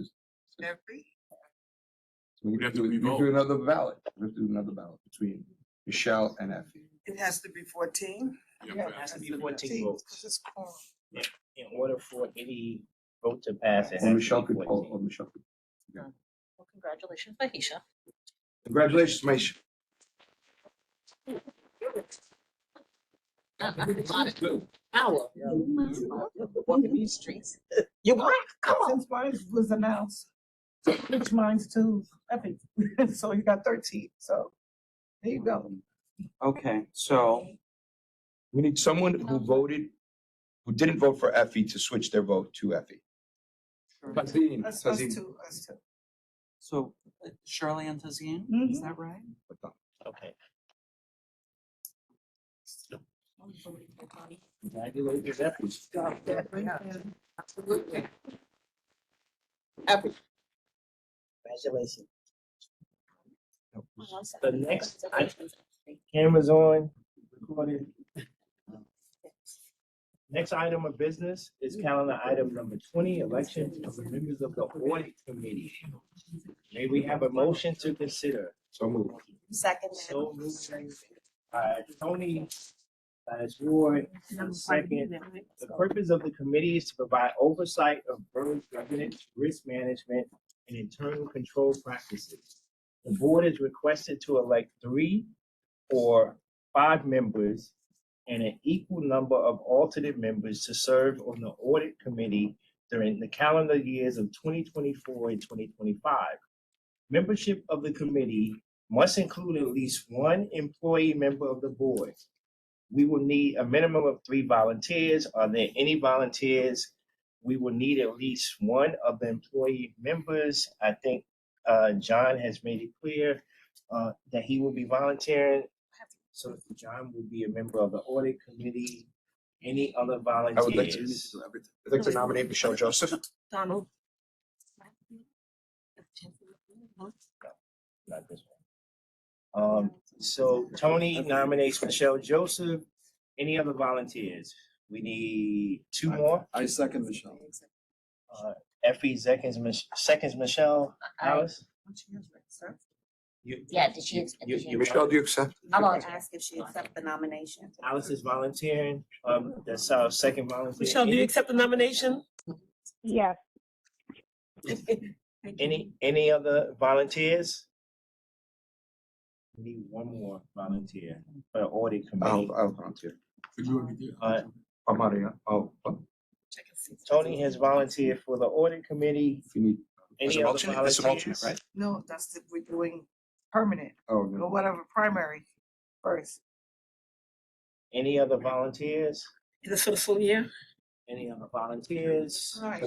So we have to do another ballot. We have to do another ballot between Michelle and Effie. It has to be 14. Yeah, it has to be 14 'cause votes. it's quorum. Yeah, in order for any vote to pass, it Or has to Michelle be could, 14. or Michelle could. Well, congratulations, Mahisha. Congratulations, Mahisha. Hour. Walking these streets. You what? Come on. Since mine was announced, switch mine to Epic. So you got 13. So there you go. Okay, so We need someone who voted, who didn't vote for Effie to switch their vote to Effie. Tazeen, Us Tazeen. two, us two. So Shirley and Tazeen, is that right? Okay. Congratulations, Effie. Congratulations. The next, cameras on, recording. Next item of business is calendar item number 20, election of the members of the audit committee. May we have a motion to consider? So moved. Second. So moved by Tony, as Ward, second. The purpose of the committee is to provide oversight of borough governance, risk management, and internal control practices. The board is requested to elect 3 or 5 members and an equal number of alternate members to serve on the audit committee during the calendar years of 2024 and 2025. Membership of the committee must include at least 1 employee member of the board. We will need a minimum of 3 volunteers. Are there any volunteers? We will need at least 1 of the employee members. I think John has made it clear that he will be volunteering. So John will be a member of the audit committee. Any other I would like to, volunteers? I'd like to nominate Michelle Joseph. Donald. Not this one. So Tony nominates Michelle Joseph. Any other volunteers? We need 2 more. I second Michelle. Effie seconds Michelle. Alice? Yeah, did she? Michelle, do you accept? I'm gonna ask if she accept the nomination. Alice is volunteering. That's our second volunteer. Michelle, do you accept the nomination? Yes. Any other volunteers? We need 1 more volunteer for the audit committee. I'll volunteer. I'm out of here. Tony has volunteered for the audit committee. If you need, Any that's an other alternate, that's an alternate, volunteers? right? No, that's the, we're doing permanent Oh, or no. whatever, primary first. Any other volunteers? Is this for the full year? Any other volunteers? Right,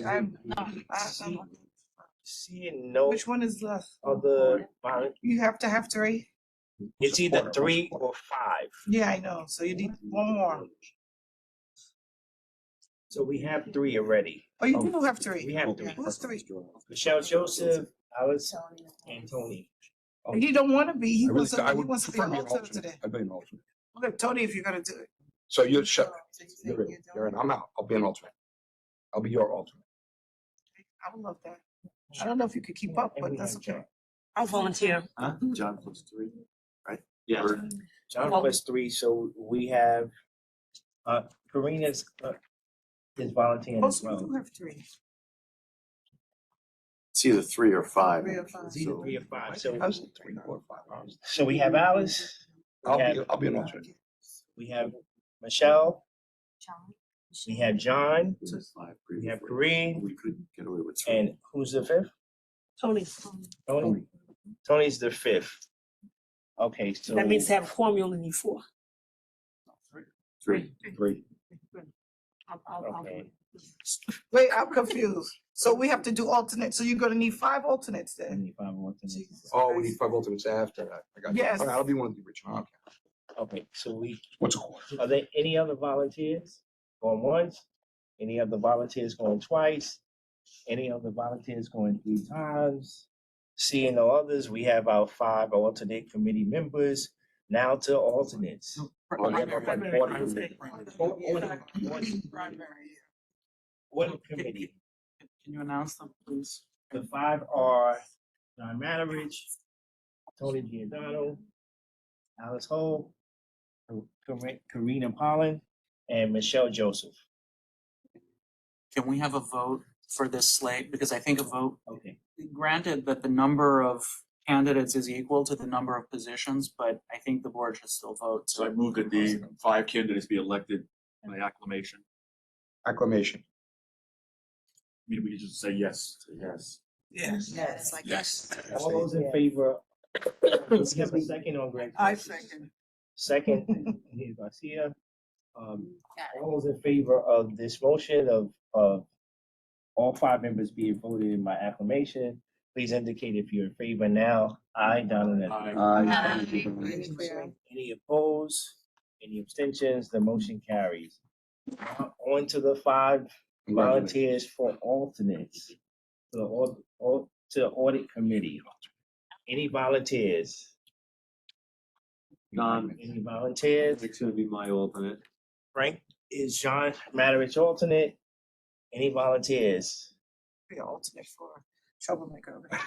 Seeing no which one is left? other You have to have 3? it's either 3 or 5. Yeah, I know. So you need 1 more. So we have 3 already. Oh, you do have 3. We have 3. Who's 3? Michelle Joseph, Alice, and Tony. He don't want to be. He I really, wants to, I he would wants to be prefer an to be an alternate alternate. today. I'd be an alternate. Okay, Tony, if you're gonna do it. So you're shut. You're in. I'm out. I'll be an alternate. I'll be your alternate. I would love that. I don't know if you could keep up, but that's okay. I'll volunteer. John plus 3, right? Yeah. John plus 3, so we have, Karina's, is volunteering as Most people well. have 3. It's either 3 or 5. 3 or 5. It's either 3 or 5, so, I was 3, 4, 5 hours. so we have Alice. we have I'll be an alternate. we have Michelle, we have John, we have Kareem, We couldn't get away with. and who's the fifth? Tony, Tony. Tony's the fifth. Okay, so. that means to have a quorum, you only need 4. Three. Okay. Wait, I'm confused. So we have to do alternate, so you're gonna need 5 alternates I then? need 5 alternates. Oh, we need 5 alternates after that. I got you. Yes. All right, I'll be one of the original. Okay. Okay, so What's a quarter? are there any other volunteers going once? Any other volunteers going twice? Any other volunteers going 3 times? Seeing no others, we have our 5 alternate committee members. Now to alternates. Audit committee. Can you announce them, please? The 5 are John Matteridge, Tony Giordano, Alice Ho, Karina Pollen, and Michelle Joseph. Can we have a vote for this slate? Because I think a vote, Okay. granted that the number of candidates is equal to the number of positions, but I think the board should still vote. So I move that the 5 candidates be elected by acclamation. Acclamation. I mean, we could just say yes. Yes. Yes. Yes. All those in favor? We have a second on Greg. I second. Second, Anita Garcia. All those in favor of this motion of all 5 members being voted in by acclamation, please indicate if you're in favor now. Aye, Donald. Aye. Any opposed? Any abstentions? The motion carries. Now, on to the 5 volunteers for alternates. To the audit committee. Any volunteers? John. Any volunteers? It's gonna be my alternate. Frank is John Matteridge alternate. Any volunteers? Be an alternate for troublemaker. over there.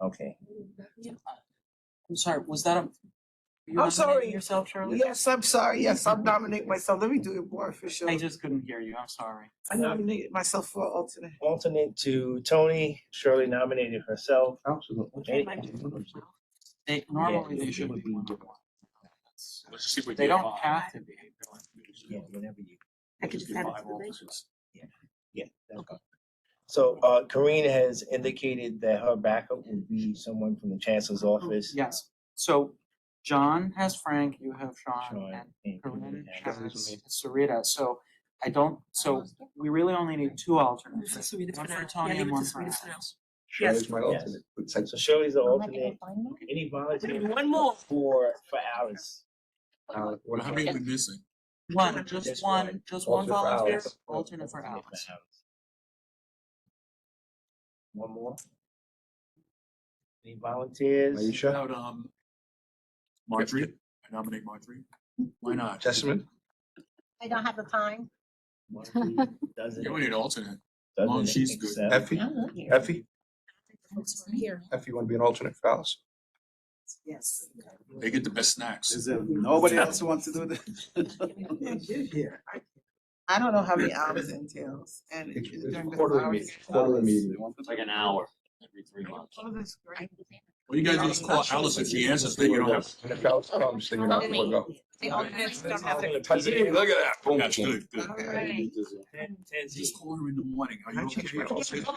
Okay. I'm sorry, was that a? you I'm nominating sorry. Yourself, Shirley? Yes, I'm sorry. Yes, I'm nominating myself. Let me do it more official. I just couldn't hear you, I'm sorry. I nominated myself for alternate. Alternate to Tony. Shirley nominated herself. Absolutely. Normally they should be. Let's see if we They get don't 5. have to be. Yeah, whenever you. I could just add it to the list. Officers. Yeah. Okay. So Karina has indicated that her backup would be someone from the chancellor's office. Yes, so John has Frank, you have Sean, Sean and and Corinne Corinne has Sarita, so so we really only need 2 alternates. Let's read it One for for now. Tony Yeah, and leave it one to for read it for now. Alex. Shirley's my alternate. With So census. Shirley's the alternate. Any volunteers One more. for Alice? What How many are we missing? One, Just just one. one, just one Alternate for volunteer, Alex. alternate for Alex. One more. Any volunteers? Aisha, About, Marjorie, I nominate Marjorie. Why not? Jessamine, I don't have the time. Marjorie Doesn't. You don't need an alternate. As long Doesn't as she's good. accept. Effie, Effie, Here. Effie, you want to be an alternate for Alice? Yes. They get the best snacks. Is there Nobody else wants to do this? I don't know how many hours it entails, and It's during the quarterly hours. meeting, quarterly meeting. It's like an hour every 3 months. Oh, that's great. Well, you guys just call Alice if she answers, then you don't have. And if Alice comes, then you're not going to go. The alternates don't have to. Hey, look at that. Boom, That's boom. good, good. Okay. Just call her in the morning. Are you I okay? changed my alternate.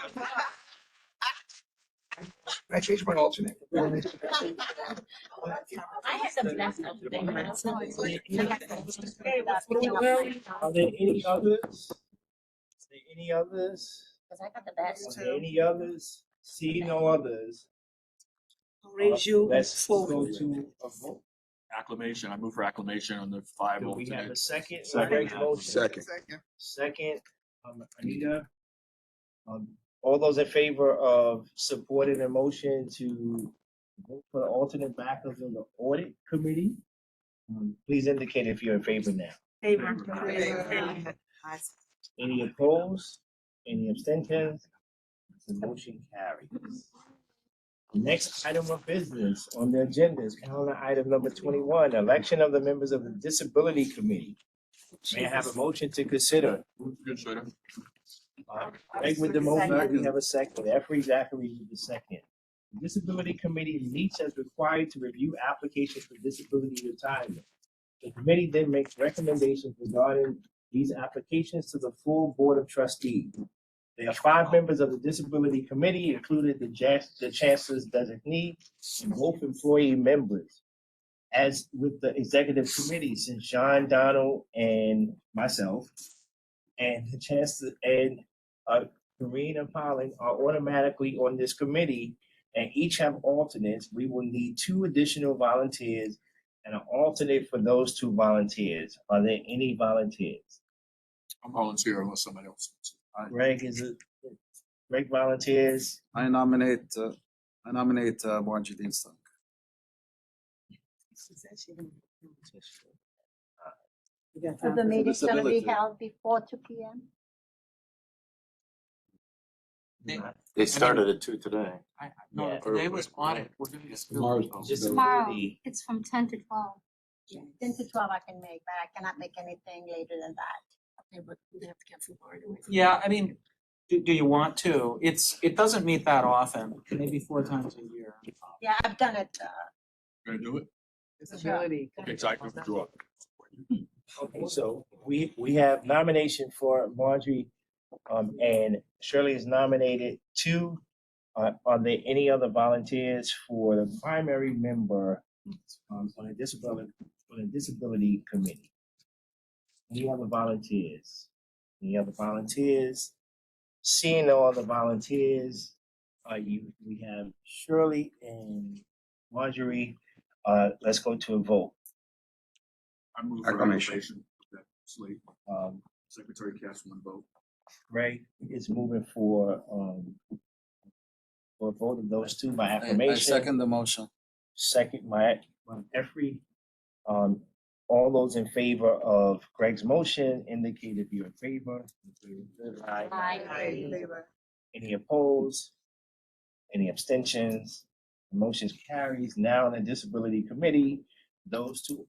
I changed my alternate. I had the best of the thing. Are there any others? Is there any others? Cause I got the best. Are there any others? See no others. Raise you Let's go forward. to a vote. Acclamation, I move for acclamation on the 5 Do we have a alternates. second? Second. Greg's motion? Second. Second, Anita. All those in favor of supporting the motion to vote for the alternate backup of the audit committee? Please indicate if you're in favor now. Favor. Any opposed? Any abstentions? The motion carries. Next item of business on the agenda is calendar item number 21, election of the members of the Disability Committee. May I have a motion to consider? Good, Schroeder. Greg with the motion, we have a second. Effie Zachary with the second. The Disability Committee meets as required to review applications for disability retirement. The committee then makes recommendations regarding these applications to the full Board of Trustees. There are 5 members of the Disability Committee, including the Chancellor's designee, and both employee members. As with the Executive Committee, since John, Donald, and myself, and the Chancellor and Karina Pollen are automatically on this committee, and each have alternates, we will need 2 additional volunteers and an alternate for those 2 volunteers. Are there any volunteers? I'm volunteer unless somebody else. Greg Greg volunteers. I nominate Margie Deanston. So the meeting's gonna be Disability. held before 2 p.m.? They started at 2 today. No, Yeah. today was audit. We're doing Tomorrow's- Tomorrow, Disability. it's from 10 to 12. 10 to 12 I can make, but I cannot make anything later than that. Okay, but they have to cancel board. Yeah, I mean, do you want to? It doesn't meet that often, maybe 4 times a year. Yeah, I've done it, Gonna do it? Disability. Okay, so I can withdraw. Okay, so we have nomination for Marjorie, and Shirley is nominated 2. Are there any other volunteers for the primary member on a disability committee? Any other volunteers? Any other volunteers? Seeing no other volunteers, we have Shirley and Marjorie. Let's go to a vote. I move for Acclamation. acclamation. of that slate. Secretary casts 1 vote. Ray is moving for a vote of those 2 by I acclamation. second the motion. Second by Effrey. All those in favor of Greg's motion indicate if you're in favor. Aye. Any opposed? Any abstentions? The motion carries. Now in the Disability Committee, those two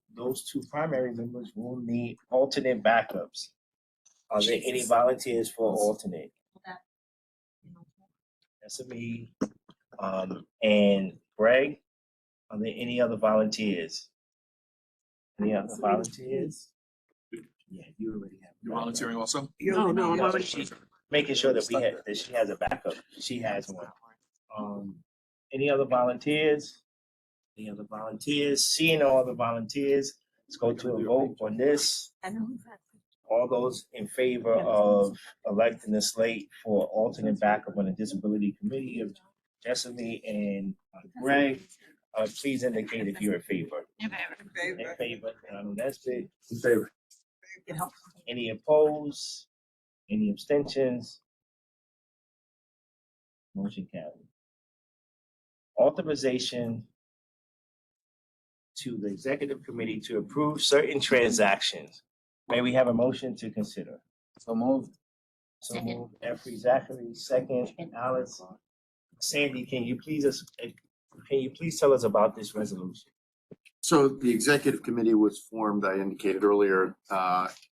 primary members will need alternate backups. Are there any volunteers for alternate? That's me. And Greg, are there any other volunteers? Any other volunteers? Yeah, you already have. You volunteering also? No, I'm already. Making sure that she has a backup. She has one. Any other volunteers? Any other volunteers? Seeing all the volunteers, let's go to a vote on this. I know who's that. All those in favor of electing the slate for alternate backup on the Disability Committee of Jessamy and Greg, please indicate if you're in favor. In favor, that's it. In favor. Any opposed? Any abstentions? Motion carried. Authorization to the Executive Committee to approve certain transactions. May we have a motion to consider? So moved. So moved, Effrey Zachary, second, Alice. Sandy, can you please tell us about this resolution? So the executive committee was formed, I indicated earlier,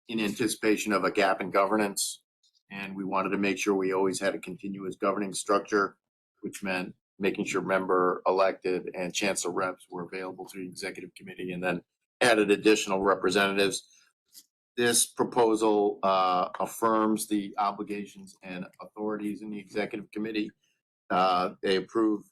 in anticipation of a gap in governance. And we wanted to make sure we always had a continuous governing structure, which meant making sure member elected and chancellor reps were available to the executive committee, and then added additional representatives. This proposal affirms the obligations and authorities in the executive committee. They approve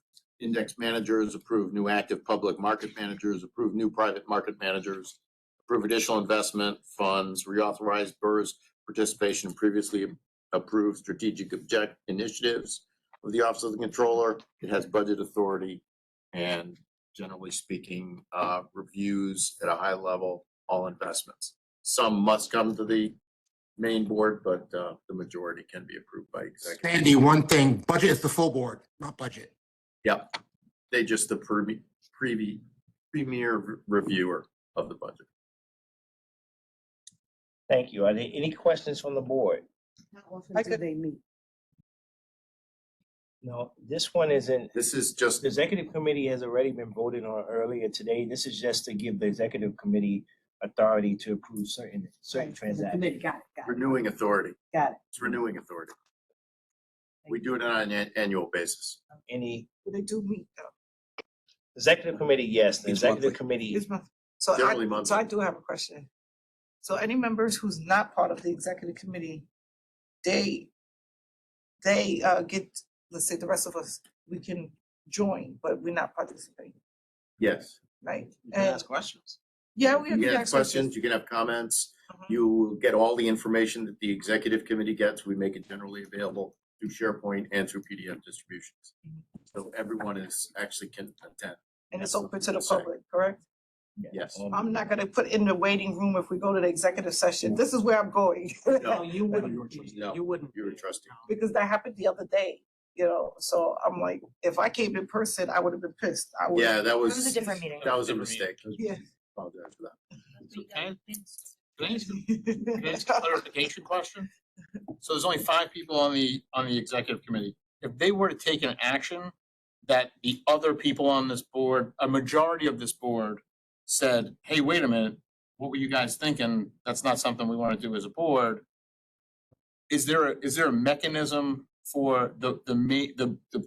index managers, approve new active public market managers, approve new private market managers, approve additional investment funds, reauthorize BERS participation in previously approved strategic object initiatives of the Office of the Controller. It has budget authority and, generally speaking, reviews at a high level all investments. Some must come to the main board, but the majority can be approved by executive. Sandy, one thing, budget is the full board, not budget. Yep, they just the premier reviewer of the budget. Thank you. Are there any questions from the board? How often do they meet? No, this one isn't. This is just The Executive Committee has already been voted on earlier today. This is just to give the Executive Committee authority to approve certain transactions. Committee, got it. renewing authority. Got it. It's renewing authority. We do it on an annual basis. Any They do meet though. Executive Committee, yes, the It's Executive monthly. Committee, It's monthly. So Generally I monthly. do have a question. So any members who's not part of the executive committee, they get, let's say the rest of us, we can join, but we're not participating, Yes. right? You can ask questions. Yeah, we You can have have questions, you can have comments, you will get all the information that the executive committee gets. We make it generally available through SharePoint and through PDF distributions. So everyone is actually can attend. And it's open to the Say. public, correct? Yes. I'm not gonna put in the waiting room if we go to the executive session. This is where I'm going. No, you wouldn't, No, you wouldn't. you're a trustee. Because that happened the other day, you know, so I'm like, if I came in person, I would have been pissed. I would. Yeah, that was. It was a different meeting. That was a mistake. Yeah. Apologize for that. So can I ask a clarification question? So there's only 5 people on the executive committee. If they were to take an action that the other people on this board, a majority of this board said, hey, wait a minute, what were you guys thinking? That's not something we want to do as a board. Is there a mechanism for the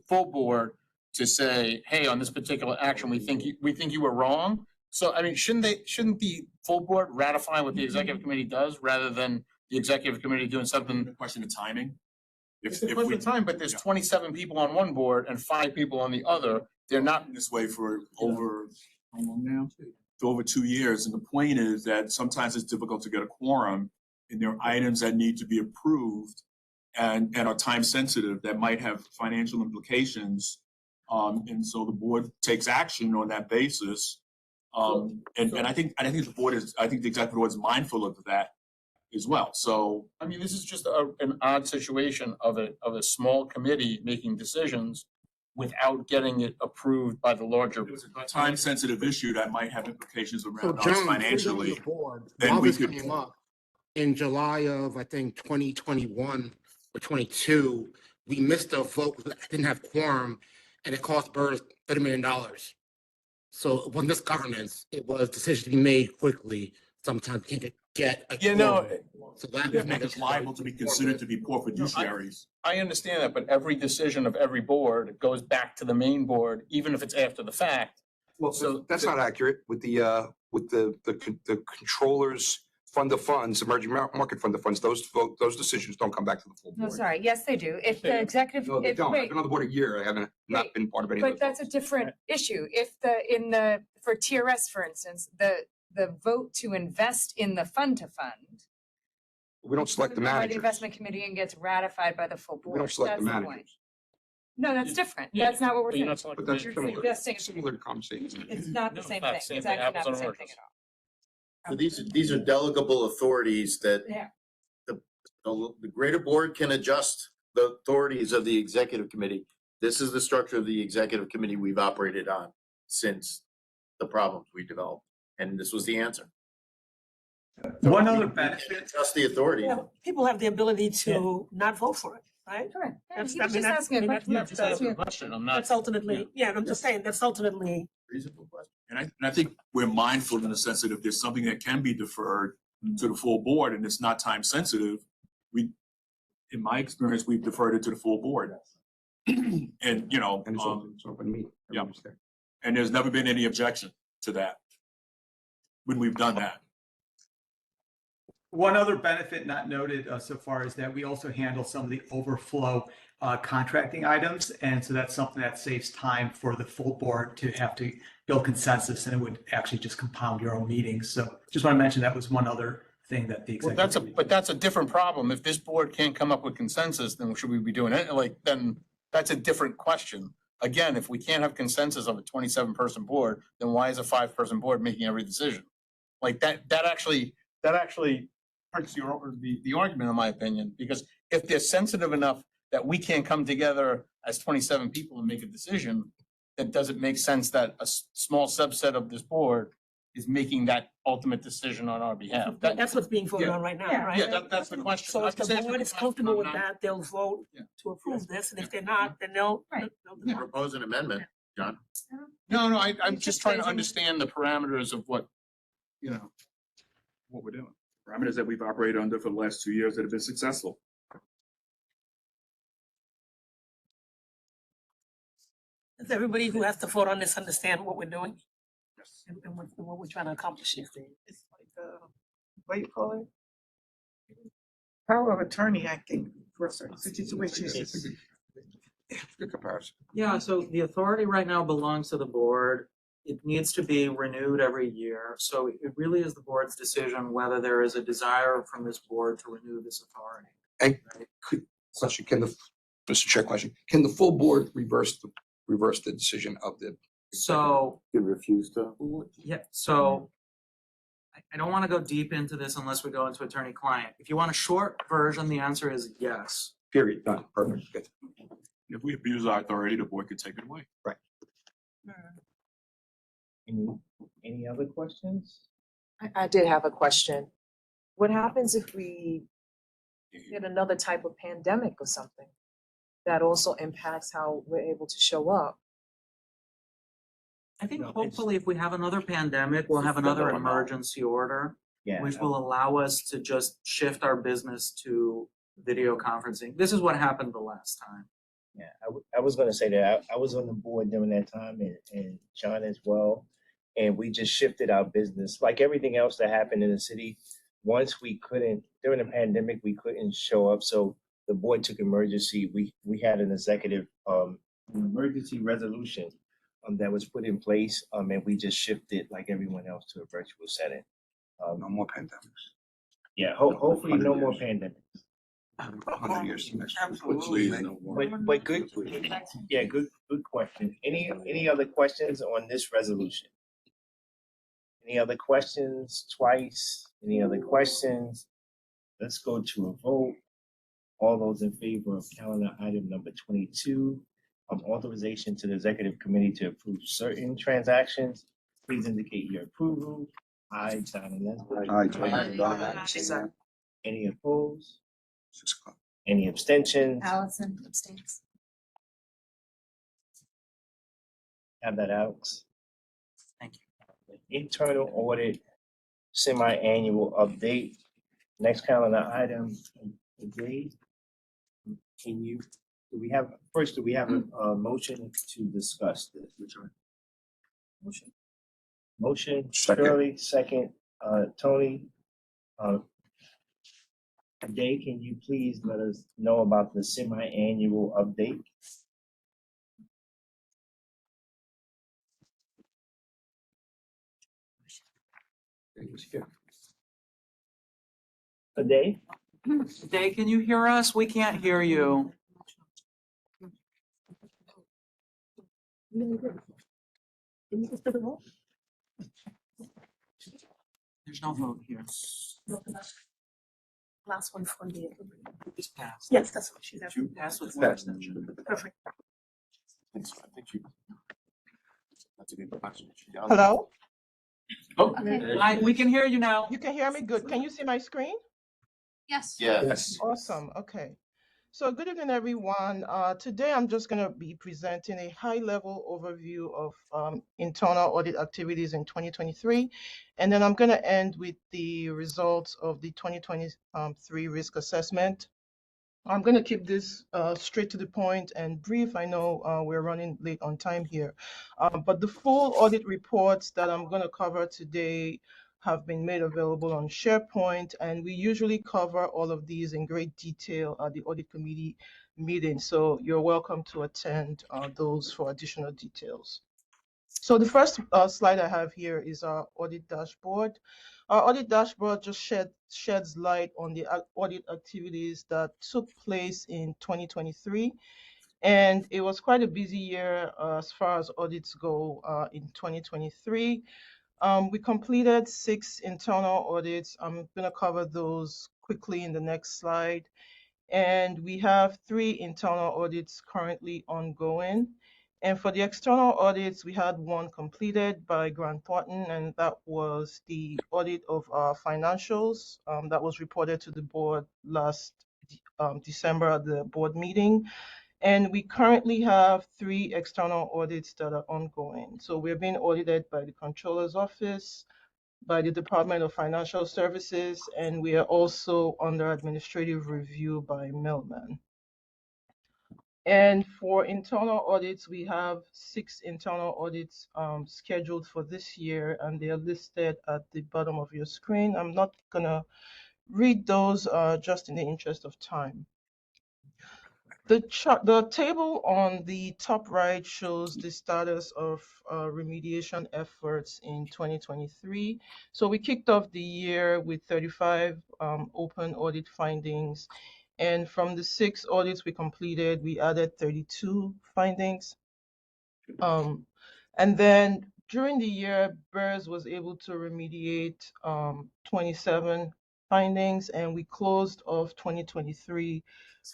full board to say, hey, on this particular action, we think you were wrong? So, I mean, shouldn't the full board ratify what the executive committee does rather than the executive committee doing something? The question of timing. It's a question of time, but there's 27 people on one board and 5 people on the other. They're not. This way for over, how long now? For over 2 years. And the point is that sometimes it's difficult to get a quorum and there are items that need to be approved and are time sensitive that might have financial implications. And so the board takes action on that basis. And I think the executive board is mindful of that as well. So, I mean, this is just an odd situation of a small committee making decisions without getting it approved by the larger. it's a time sensitive issue that might have implications So around us John, financially. while we this could- came up, in July of, I think, 2021 or 22, we missed a vote, because I didn't have quorum, and it cost BERS $30 million. So it wasn't just governance, it was decisions to be made quickly. Sometimes you can't get a quorum. So that That make us liable to be considered to be poor fiduciaries. I understand that, but every decision of every board goes back to the main board, even if it's after the fact. Well, so that's not accurate with the controllers fund of funds, emerging market fund of funds, those decisions don't come back to the full No, board. sorry, yes, they do. If the executive, No, they if, don't. I've wait, been on the board a year. I haven't not been part of any of but those. that's a different issue. If for TRS, for instance, the vote to invest in the fund to fund. We don't select the By the managers. investment committee and gets ratified by the full board. We don't select the That's point. managers. No, that's different. Yeah, That's not what we're but you're saying. not selecting But that's You're similar, suggesting similar conversation. it's not the No, same not thing. the same It's thing. actually not Apples the and same thing oranges. at all. So these are delegable authorities that Yeah. the greater board can adjust the authorities of the executive committee. This is the structure of the executive committee we've operated on since the problems we developed. And this was the answer. One other We can benefit. adjust the authority. Yeah, people have the ability to not vote for it, right? Correct. Yeah, That's- he I was mean, just that's- asking a I mean, question. that's- Just asking a question. I'm not. That's ultimately, yeah, I'm just saying, that's ultimately, Reasonable question. And I think we're mindful in the sense that if there's something that can be deferred to the full board and it's not time sensitive, in my experience, we've deferred it to the full board. And, And it's open meeting. yeah. Everyone's there. And there's never been any objection to that when we've done that. One other benefit not noted so far is that we also handle some of the overflow contracting items. And so that's something that saves time for the full board to have to build consensus, and it would actually just compound your own meetings. So just want to mention that was one other thing that the Well, executive. but that's a different problem. If this board can't come up with consensus, then should we be doing it? Then that's a different question. Again, if we can't have consensus of a 27-person board, then why is a 5-person board making every decision? Like that actually hurts the argument, in my opinion, because if they're sensitive enough that we can't come together as 27 people and make a decision, that doesn't make sense that a small subset of this board is making that ultimate decision on our behalf. that's what's being voted Yeah. on right now, Yeah, right? yeah, that's the question. So I'm if just the asking board the is question. comfortable with I'm not- that, they'll vote Yeah. to approve this, and if they're not, then they'll. Propose an amendment, John. No, I'm just trying to understand the parameters of what What we're doing. Parameters that we've operated under for the last 2 years that have been successful. Does everybody who has to vote on this understand what we're doing? Yes. and what we're trying to accomplish here. It's like, what do you call it? Power of attorney acting for certain situations. Good comparison. Yeah, so the authority right now belongs to the board. It needs to be renewed every year. So it really is the board's decision whether there is a desire from this board to renew this authority. And question, Mr. Chair, question, can the full board reverse the decision of the? So, Can refuse to. yeah, so I don't want to go deep into this unless we go into attorney-client. If you want a short version, the answer is yes. Period, done, perfect, good. If we abuse our authority, the board could take it away. Right. Any other questions? I did have a question. What happens if we get another type of pandemic or something that also impacts how we're able to show up? I think hopefully if we have another pandemic, we'll have another emergency order, which will allow us to just shift our business to video conferencing. This is what happened the last time. Yeah, I was gonna say that I was on the board during that time and John as well. And we just shifted our business, like everything else that happened in the city. Once we couldn't, during the pandemic, we couldn't show up. So the board took emergency. We had an executive emergency resolution that was put in place. And we just shifted like everyone else to a virtual setting. No more pandemics. Yeah, hopefully no more pandemics. 100 years to next. Please, no more. But good, yeah, good question. Any other questions on this resolution? Any other questions? Twice? Any other questions? Let's go to a vote. All those in favor of calendar item number 22, authorization to the executive committee to approve certain transactions, please indicate your approval. Aye, John and Leslie. Aye, John. Any opposed? 6 o'clock. Any abstentions? Allison abstains. Have that, Alex. Thank you. Internal audit semi-annual update. Next calendar item. Today. Do we have a motion to discuss this? Motion, Second. Shirley, second, Tony. Today, can you please let us know about the semi-annual update? Today? Day, can you hear us? We can't hear you. There's no vote here. Last one from the. It's passed. Yes, that's what she's asking. Passed with one abstention. Perfect. I think you. That's a good question. Hello? Oh, hi, we can hear you now. You can hear me? Good. Can you see my screen? Yes. Yes. Awesome. Okay. So good evening, everyone. Today, I'm just going to be presenting a high-level overview of internal audit activities in 2023. And then I'm going to end with the results of the 2023 risk assessment. I'm going to keep this straight to the point and brief. I know we're running late on time here. But the full audit reports that I'm going to cover today have been made available on SharePoint, and we usually cover all of these in great detail at the audit committee meeting. So you're welcome to attend those for additional details. So the first slide I have here is our audit dashboard. Our audit dashboard just sheds light on the audit activities that took place in 2023. And it was quite a busy year as far as audits go in 2023. We completed 6 internal audits. I'm going to cover those quickly in the next slide. And we have 3 internal audits currently ongoing. And for the external audits, we had 1 completed by Grant Thornton, and that was the audit of our financials that was reported to the board last December at the board meeting. And we currently have 3 external audits that are ongoing. So we're being audited by the Controller's Office, by the Department of Financial Services, and we are also under administrative review by Millman. And for internal audits, we have 6 internal audits scheduled for this year, and they are listed at the bottom of your screen. I'm not gonna read those just in the interest of time. The table on the top right shows the status of remediation efforts in 2023. So we kicked off the year with 35 open audit findings. And from the 6 audits we completed, we added 32 findings. And then during the year, BERS was able to remediate 27 findings, and we closed off 2023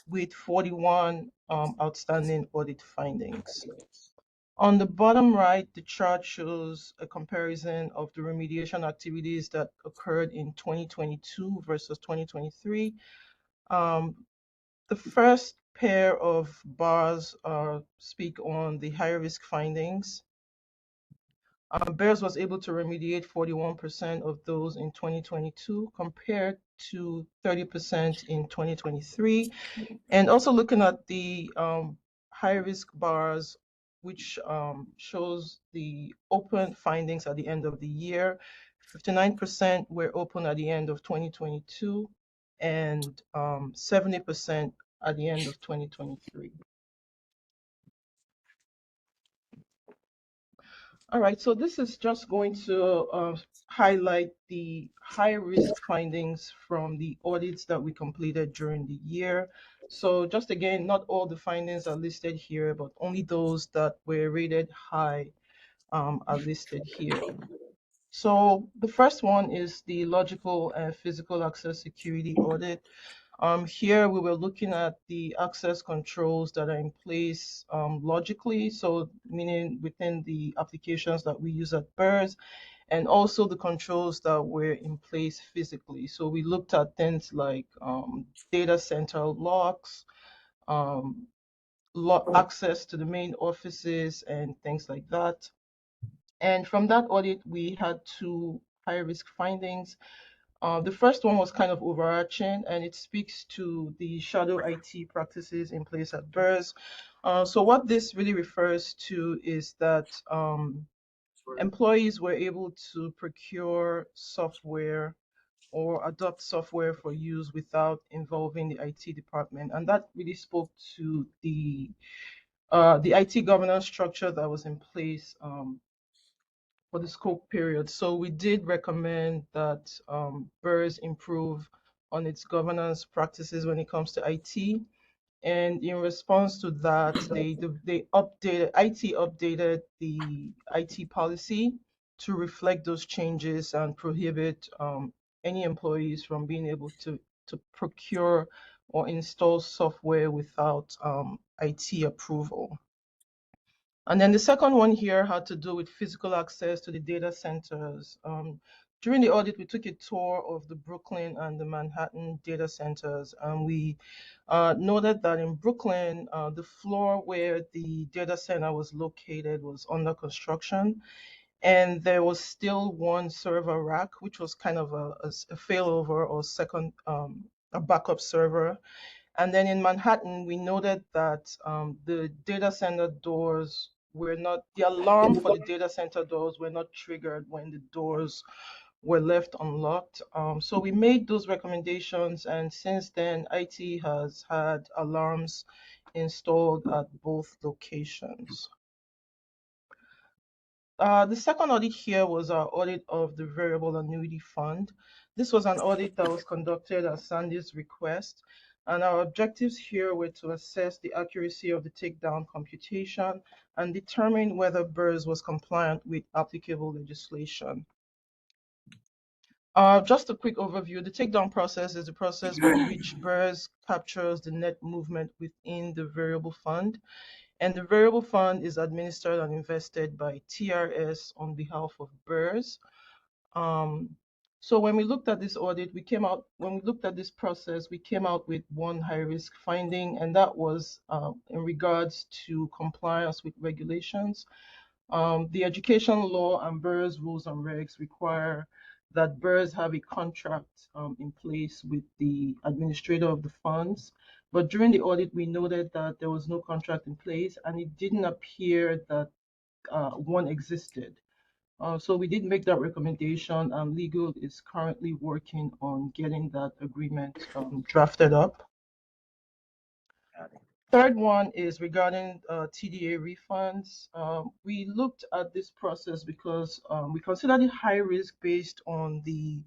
with 41 outstanding audit findings. On the bottom right, the chart shows a comparison of the remediation activities that occurred in 2022 versus 2023. The first pair of bars speak on the high-risk findings. BERS was able to remediate 41% of those in 2022 compared to 30% in 2023. And also looking at the high-risk bars, which shows the open findings at the end of the year, 59% were open at the end of 2022 and 70% at the end of 2023. All right, so this is just going to highlight the high-risk findings from the audits that we completed during the year. So just again, not all the findings are listed here, but only those that were rated high are listed here. So the first one is the logical and physical access security audit. Here we were looking at the access controls that are in place logically, so meaning within the applications that we use at BERS, and also the controls that were in place physically. So we looked at things like data center locks, access to the main offices, and things like that. And from that audit, we had 2 high-risk findings. The first one was kind of overarching, and it speaks to the shadow IT practices in place at BERS. So what this really refers to is that employees were able to procure software or adopt software for use without involving the IT department. And that really spoke to the IT governance structure that was in place for the scope period. So we did recommend that BERS improve on its governance practices when it comes to IT. And in response to that, IT updated the IT policy to reflect those changes and prohibit any employees from being able to procure or install software without IT approval. And then the second one here had to do with physical access to the data centers. During the audit, we took a tour of the Brooklyn and the Manhattan data centers, and we noted that in Brooklyn, the floor where the data center was located was under construction, and there was still one server rack, which was kind of a failover or second, a backup server. And then in Manhattan, we noted that the data center doors were not, the alarm for the data center doors were not triggered when the doors were left unlocked. So we made those recommendations, and since then, IT has had alarms installed at both locations. The second audit here was our audit of the variable annuity fund. This was an audit that was conducted at Sandy's request, and our objectives here were to assess the accuracy of the takedown computation and determine whether BERS was compliant with applicable legislation. Just a quick overview. The takedown process is the process by which BERS captures the net movement within the variable fund. And the variable fund is administered and invested by TRS on behalf of BERS. So when we looked at this audit, when we looked at this process, we came out with one high-risk finding, and that was in regards to compliance with regulations. The education law and BERS rules and regs require that BERS have a contract in place with the administrator of the funds. But during the audit, we noted that there was no contract in place, and it didn't appear that one existed. So we did make that recommendation, and legal is currently working on getting that agreement drafted up. Third one is regarding TDA refunds. We looked at this process because we considered it high risk based on the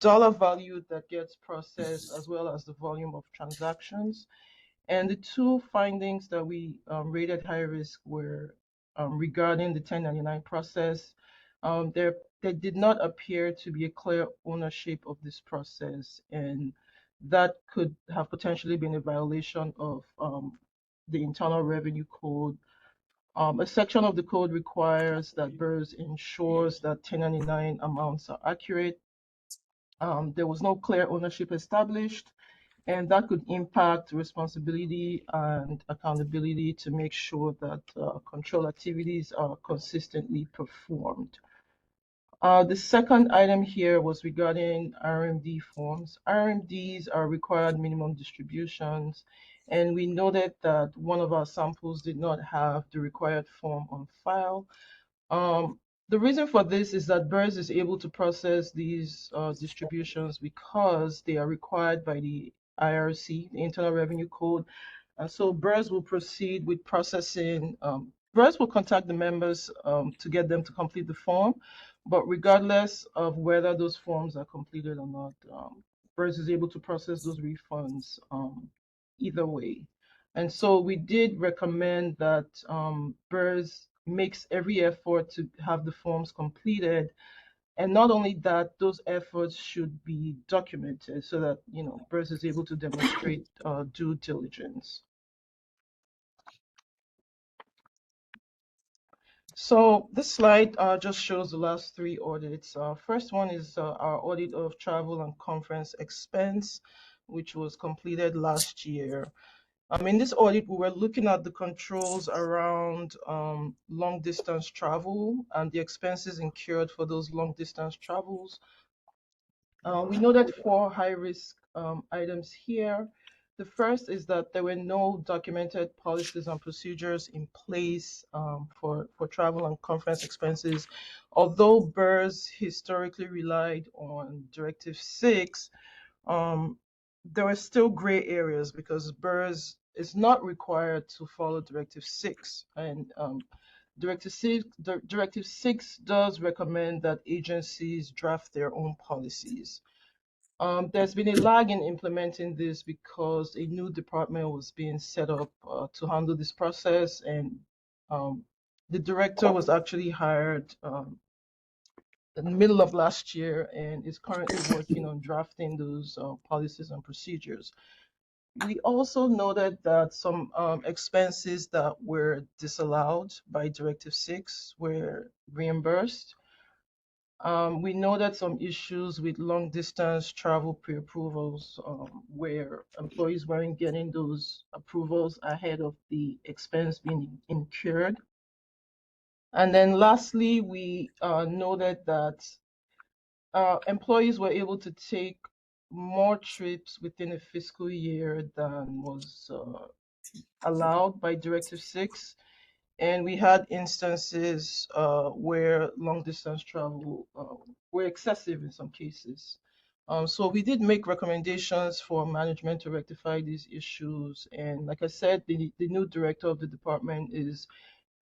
dollar value that gets processed as well as the volume of transactions. And the two findings that we rated high risk were regarding the 1099 process. There did not appear to be a clear ownership of this process, and that could have potentially been a violation of the Internal Revenue Code. A section of the code requires that BERS ensures that 1099 amounts are accurate. There was no clear ownership established, and that could impact responsibility and accountability to make sure that control activities are consistently performed. The second item here was regarding RMD forms. RMDs are required minimum distributions, and we noted that one of our samples did not have the required form on file. The reason for this is that BERS is able to process these distributions because they are required by the IRC, the Internal Revenue Code. And so BERS will proceed with processing. BERS will contact the members to get them to complete the form, but regardless of whether those forms are completed or not, BERS is able to process those refunds either way. And so we did recommend that BERS makes every effort to have the forms completed. And not only that, those efforts should be documented so that, BERS is able to demonstrate due diligence. So this slide just shows the last three audits. First one is our audit of travel and conference expense, which was completed last year. In this audit, we were looking at the controls around long distance travel and the expenses incurred for those long distance travels. We noted 4 high risk items here. The first is that there were no documented policies and procedures in place for travel and conference expenses. Although BERS historically relied on Directive 6, there were still gray areas because BERS is not required to follow Directive 6. And Directive 6 does recommend that agencies draft their own policies. There's been a lag in implementing this because a new department was being set up to handle this process, and the director was actually hired in the middle of last year and is currently working on drafting those policies and procedures. We also noted that some expenses that were disallowed by Directive 6 were reimbursed. We know that some issues with long distance travel pre-approvals where employees weren't getting those approvals ahead of the expense being incurred. And then lastly, we noted that employees were able to take more trips within a fiscal year than was allowed by Directive 6. And we had instances where long distance travel were excessive in some cases. So we did make recommendations for management to rectify these issues. And like I said, the new director of the department is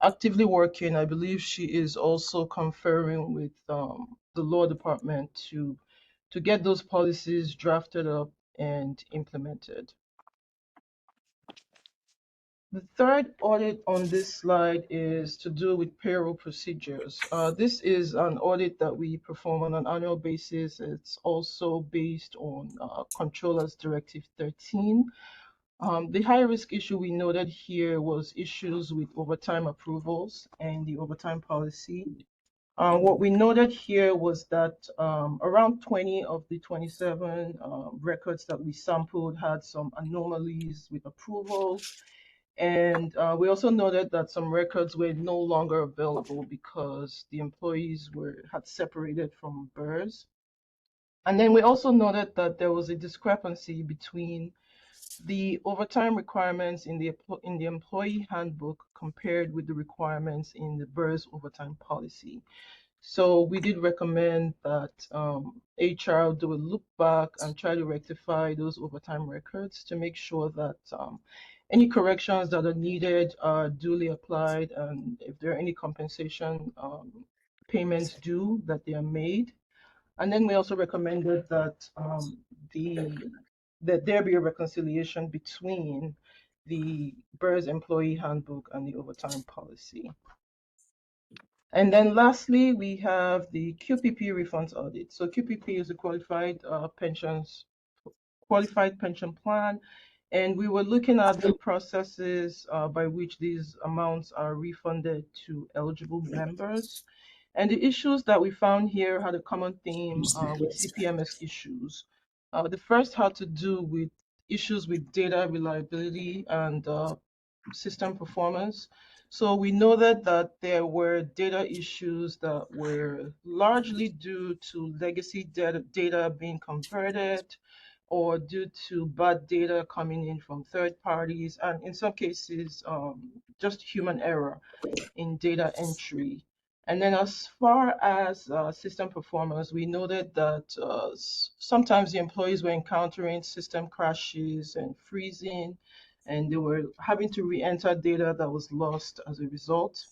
actively working. I believe she is also conferring with the law department to get those policies drafted up and implemented. The third audit on this slide is to do with payroll procedures. This is an audit that we perform on an annual basis. It's also based on Controller's Directive 13. The high risk issue we noted here was issues with overtime approvals and the overtime policy. What we noted here was that around 20 of the 27 records that we sampled had some anomalies with approvals. And we also noted that some records were no longer available because the employees had separated from BERS. And then we also noted that there was a discrepancy between the overtime requirements in the employee handbook compared with the requirements in the BERS overtime policy. So we did recommend that HR do a look back and try to rectify those overtime records to make sure that any corrections that are needed are duly applied, and if there are any compensation payments due, that they are made. And then we also recommended that that there be a reconciliation between the BERS employee handbook and the overtime policy. And then lastly, we have the QPP refunds audit. So QPP is a qualified pension plan, and we were looking at the processes by which these amounts are refunded to eligible members. And the issues that we found here had a common theme with CPMS issues. The first had to do with issues with data reliability and system performance. So we noted that there were data issues that were largely due to legacy data being converted, or due to bad data coming in from third parties, and in some cases, just human error in data entry. And then as far as system performance, we noted that sometimes the employees were encountering system crashes and freezing, and they were having to re-enter data that was lost as a result.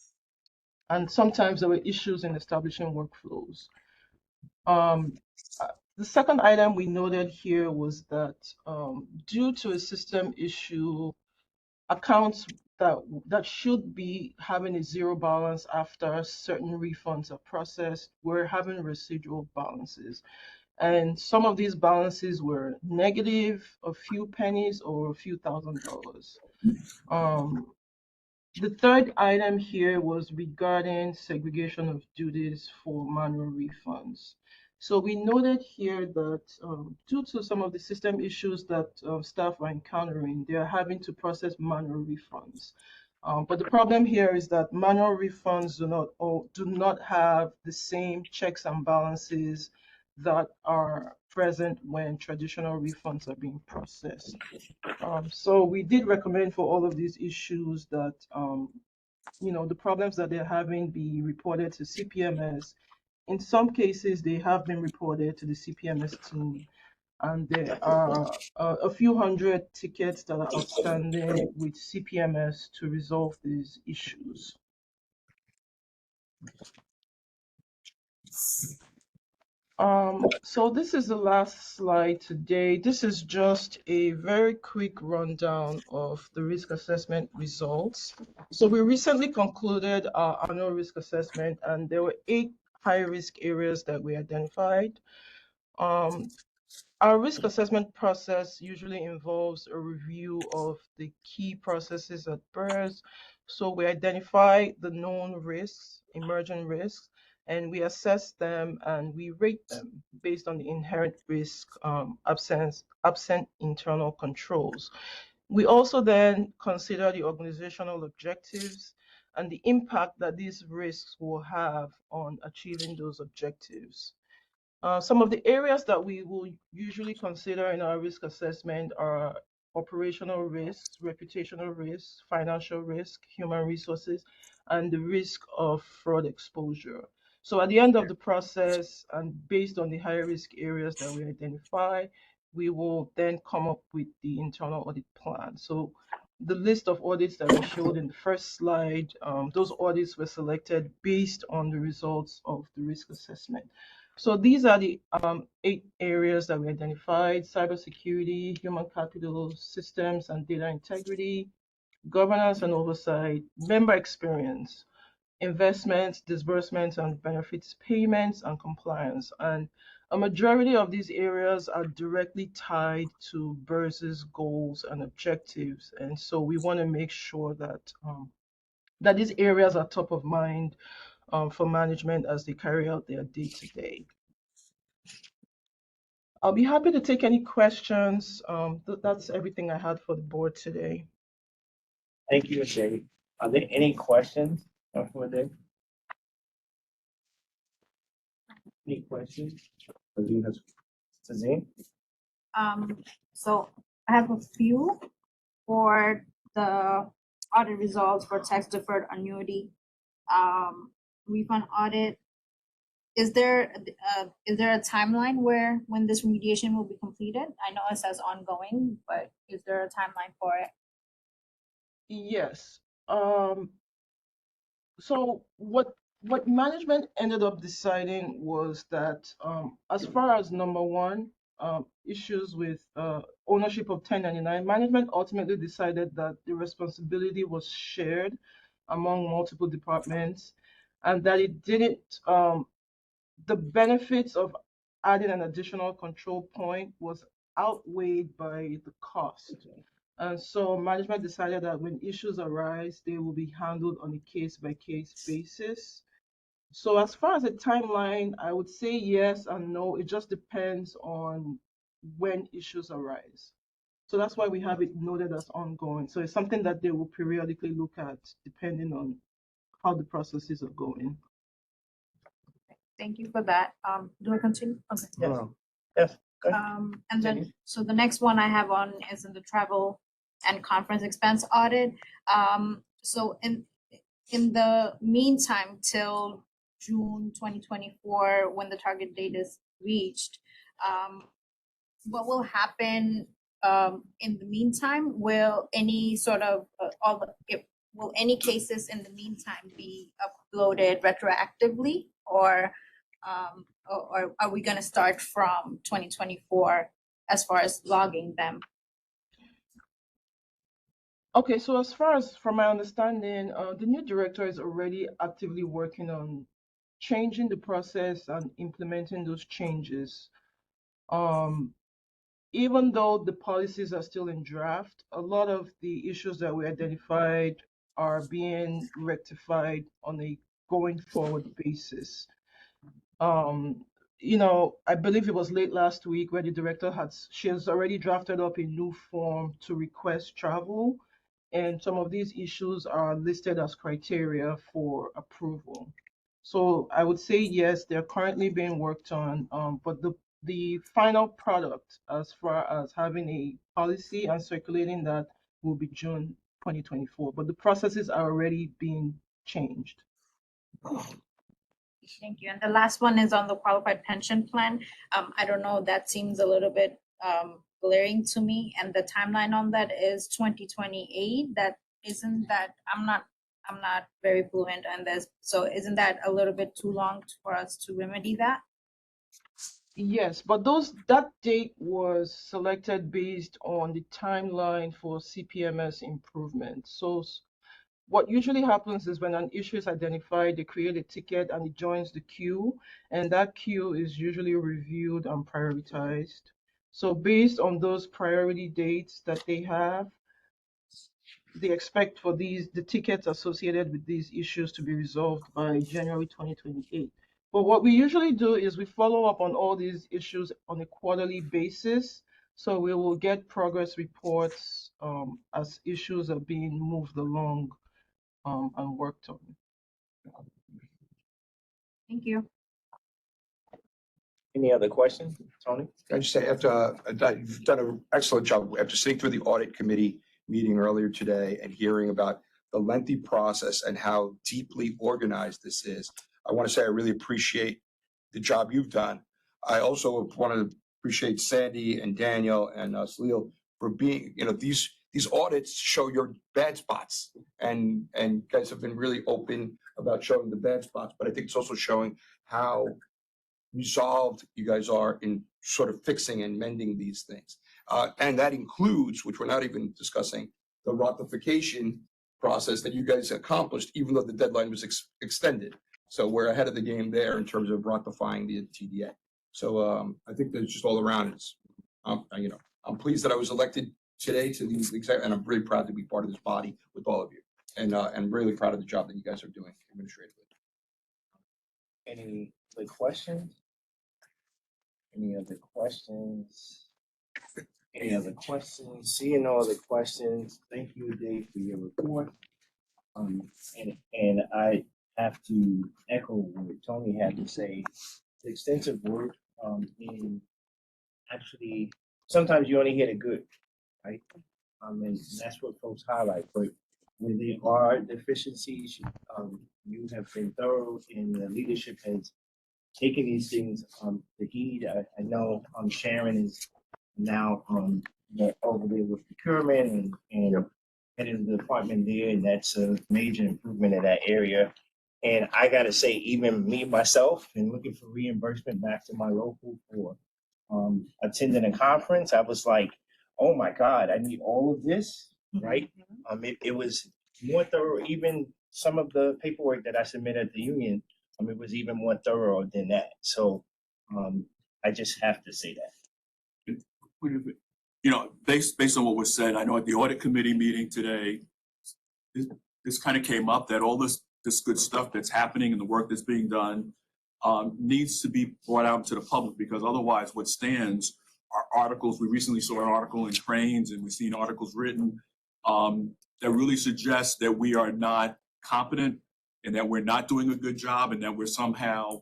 And sometimes there were issues in establishing workflows. The second item we noted here was that due to a system issue, accounts that should be having a zero balance after certain refunds are processed were having residual balances. And some of these balances were negative, a few pennies or a few $1,000s. The third item here was regarding segregation of duties for manual refunds. So we noted here that due to some of the system issues that staff are encountering, they are having to process manual refunds. But the problem here is that manual refunds do not have the same checks and balances that are present when traditional refunds are being processed. So we did recommend for all of these issues that the problems that they're having be reported to CPMS. In some cases, they have been reported to the CPMS team, and there are a few hundred tickets that are outstanding with CPMS to resolve these issues. So this is the last slide today. This is just a very quick rundown of the risk assessment results. So we recently concluded our annual risk assessment, and there were 8 high-risk areas that we identified. Our risk assessment process usually involves a review of the key processes at BERS. So we identify the known risks, emerging risks, and we assess them and we rate them based on the inherent risk, absent internal controls. We also then consider the organizational objectives and the impact that these risks will have on achieving those objectives. Some of the areas that we will usually consider in our risk assessment are operational risks, reputational risks, financial risk, human resources, and the risk of fraud exposure. So at the end of the process, and based on the high risk areas that we identify, we will then come up with the internal audit plan. So the list of audits that we showed in the first slide, those audits were selected based on the results of the risk assessment. So these are the 8 areas that we identified: cybersecurity, human capital, systems and data integrity, governance and oversight, member experience, investments, disbursements and benefits payments, and compliance. And a majority of these areas are directly tied to BERS's goals and objectives. And so we want to make sure that that these areas are top of mind for management as they carry out their day-to-day. I'll be happy to take any questions. That's everything I had for the board today. Thank you, Dave. Are there any questions for Dave? Any questions? Suzanne? So I have a few for the audit results for tax deferred annuity refund audit. Is there a timeline when this remediation will be completed? I know it says ongoing, but is there a timeline for it? Yes. So what management ended up deciding was that as far as number one, issues with ownership of 1099, management ultimately decided that the responsibility was shared among multiple departments, and that it didn't the benefits of adding an additional control point was outweighed by the cost. And so management decided that when issues arise, they will be handled on a case by case basis. So as far as a timeline, I would say yes and no. It just depends on when issues arise. So that's why we have it noted as ongoing. So it's something that they will periodically look at depending on how the processes are going. Thank you for that. Do I continue? Okay. Yes. Yes. Go ahead. And then, so the next one I have on is in the travel and conference expense audit. So in the meantime, till June 2024, when the target date is reached, what will happen in the meantime? Will any sort of will any cases in the meantime be uploaded retroactively, or are we going to start from 2024 as far as logging them? Okay, so as far as from my understanding, the new director is already actively working on changing the process and implementing those changes. Even though the policies are still in draft, a lot of the issues that we identified are being rectified on a going forward basis. I believe it was late last week where the director she has already drafted up a new form to request travel, and some of these issues are listed as criteria for approval. So I would say yes, they're currently being worked on, but the final product as far as having a policy and circulating that will be June 2024, but the processes are already being changed. Thank you. And the last one is on the qualified pension plan. I don't know, that seems a little bit glaring to me. And the timeline on that is 2028. I'm not very fluent on this. So isn't that a little bit too long for us to remedy that? Yes, but that date was selected based on the timeline for CPMS improvement. So what usually happens is when an issue is identified, they create a ticket and it joins the queue, and that queue is usually reviewed and prioritized. So based on those priority dates that they have, they expect for the tickets associated with these issues to be resolved by January 2028. But what we usually do is we follow up on all these issues on a quarterly basis. So we will get progress reports as issues are being moved along and worked on. Thank you. Any other questions, Tony? Can I just say, you've done an excellent job. After sitting through the audit committee meeting earlier today and hearing about the lengthy process and how deeply organized this is, I want to say I really appreciate the job you've done. I also want to appreciate Sandy and Daniel and Salil for being, these audits show your bad spots, and guys have been really open about showing the bad spots, but I think it's also showing how resolved you guys are in sort of fixing and mending these things. And that includes, which we're not even discussing, the ratification process that you guys accomplished, even though the deadline was extended. So we're ahead of the game there in terms of ratifying the TDA. So I think that just all around it's, I'm pleased that I was elected today to these and I'm really proud to be part of this body with all of you. And really proud of the job that you guys are doing administratively. Any other questions? Any other questions? Any other questions? Seeing no other questions, thank you, Dave, for your report. And I have to echo what Tony had to say. The extensive work in actually, sometimes you only hear the good, right? And that's what folks highlight, but when there are deficiencies, you have been thorough and the leadership has taken these things, to heed. I know, Sharon is now, over there with procurement and heading the department there, and that's a major improvement in that area. And I gotta say, even me, myself, and looking for reimbursement back to my local for, attending a conference, I was like, oh my God, I need all of this, right? It was more thorough, even some of the paperwork that I submitted at the union, it was even more thorough than that. So, I just have to say that. You know, based on what was said, I know at the audit committee meeting today, this kind of came up that all this good stuff that's happening and the work that's being done needs to be brought out to the public, because otherwise what stands are articles. We recently saw an article in Trains, and we've seen articles written that really suggest that we are not competent and that we're not doing a good job and that we're somehow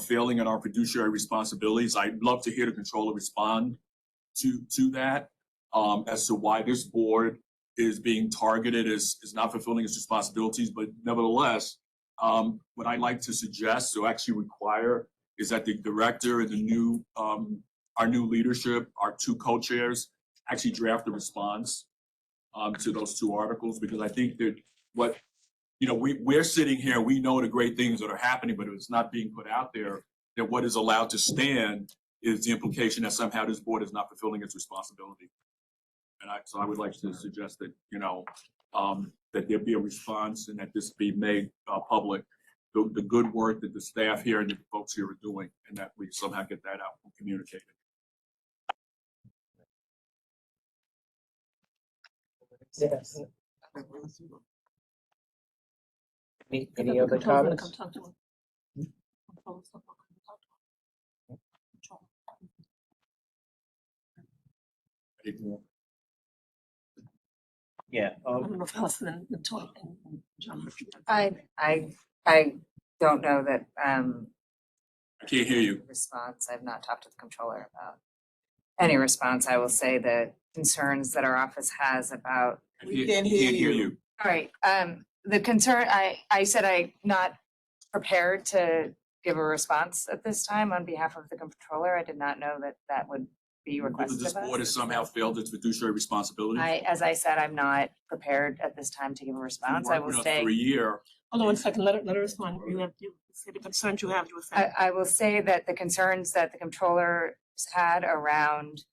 failing in our fiduciary responsibilities. I'd love to hear the controller respond to that, as to why this board is being targeted as not fulfilling its responsibilities. But nevertheless, what I'd like to suggest, so actually require, is that the director and the new our new leadership, our two co-chairs, actually draft a response to those two articles, because I think that what, you know, we're sitting here, we know the great things that are happening, but if it's not being put out there, that what is allowed to stand is the implication that somehow this board is not fulfilling its responsibility. And so I would like to suggest that, you know, that there be a response and that this be made public, the good work that the staff here and the folks here are doing, and that we somehow get that out and communicate it. Yes. Any other comments? Yeah. I don't know if Allison and Tony and John. I don't know that, I can't hear you. response. I've not talked to the controller about any response. I will say the concerns that our office has about. We can't hear you. All right, the concern, I said I'm not prepared to give a response at this time on behalf of the controller. I did not know that that would be Whether requested this of us. board has somehow failed its fiduciary responsibility. As I said, I'm not prepared at this time to give a response. I will say. For a year. Hold on one second, let her respond. You say the concerns you have, you were saying. I will say that the concerns that the controller had around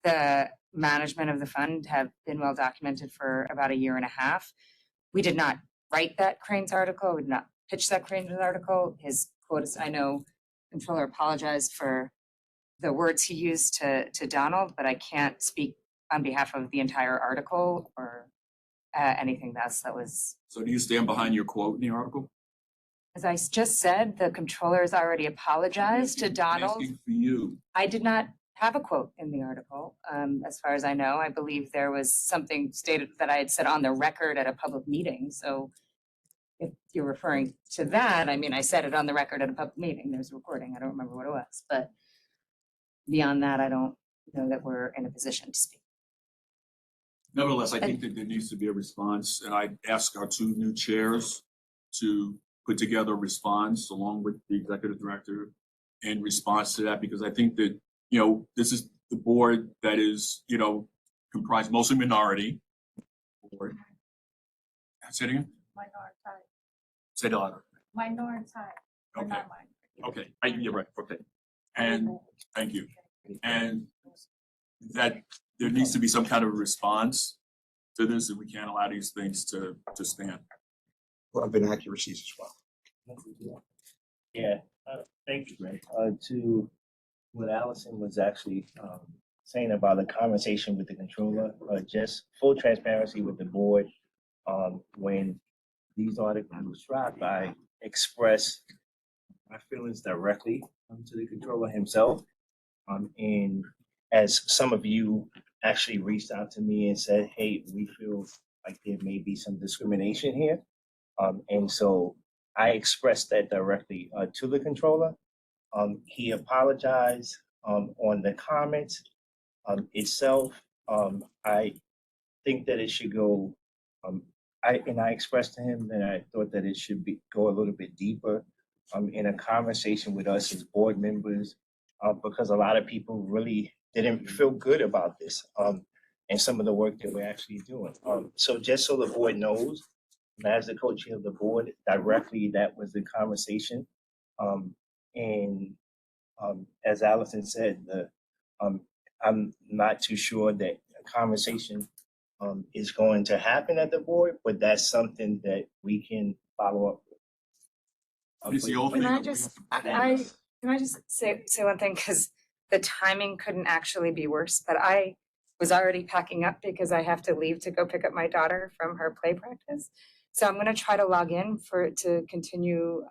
the management of the fund have been well documented for about a year and a half. We did not write that Cranes article. We did not pitch that Cranes article. His quotes, I know, controller apologized for the words he used to Donald, but I can't speak on behalf of the entire article or anything else that was. So do you stand behind your quote in the article? As I just said, the controller has already apologized to Donald. I'm asking for you. I did not have a quote in the article. As far as I know, I believe there was something stated that I had said on the record at a public meeting. So if you're referring to that, I mean, I said it on the record at a public meeting. There's a recording. I don't remember what it was, but beyond that, I don't know that we're in a position to speak. Nevertheless, I think that there needs to be a response, and I ask our two new chairs to put together a response along with the executive director in response to that, because I think that, you know, this is the board that is, you know, comprised mostly minority. Board. Say it again? Minority. Say it louder. Minority. Okay. Okay, you're right, okay. And thank you. And that there needs to be some kind of a response to this, and we can't allow these things to stand. Well, I've inaccuracies as well. Yeah, thank you, Greg. To what Allison was actually saying about the conversation with the controller, just full transparency with the board. When these articles were dropped, I expressed my feelings directly to the controller himself. And as some of you actually reached out to me and said, hey, we feel like there may be some discrimination here. And so I expressed that directly to the controller. He apologized. On the comments itself, I think that it should go, I expressed to him that I thought that it should go a little bit deeper in a conversation with us as board members, because a lot of people really didn't feel good about this and some of the work that we're actually doing. So just so the board knows, as the co-chair of the board, directly that was the conversation. And as Allison said, I'm not too sure that a conversation is going to happen at the board, but that's something that we can follow up with. Can I just, can I just say one thing? Because the timing couldn't actually be worse, but I was already packing up because I have to leave to go pick up my daughter from her play practice. So I'm gonna try to log in to continue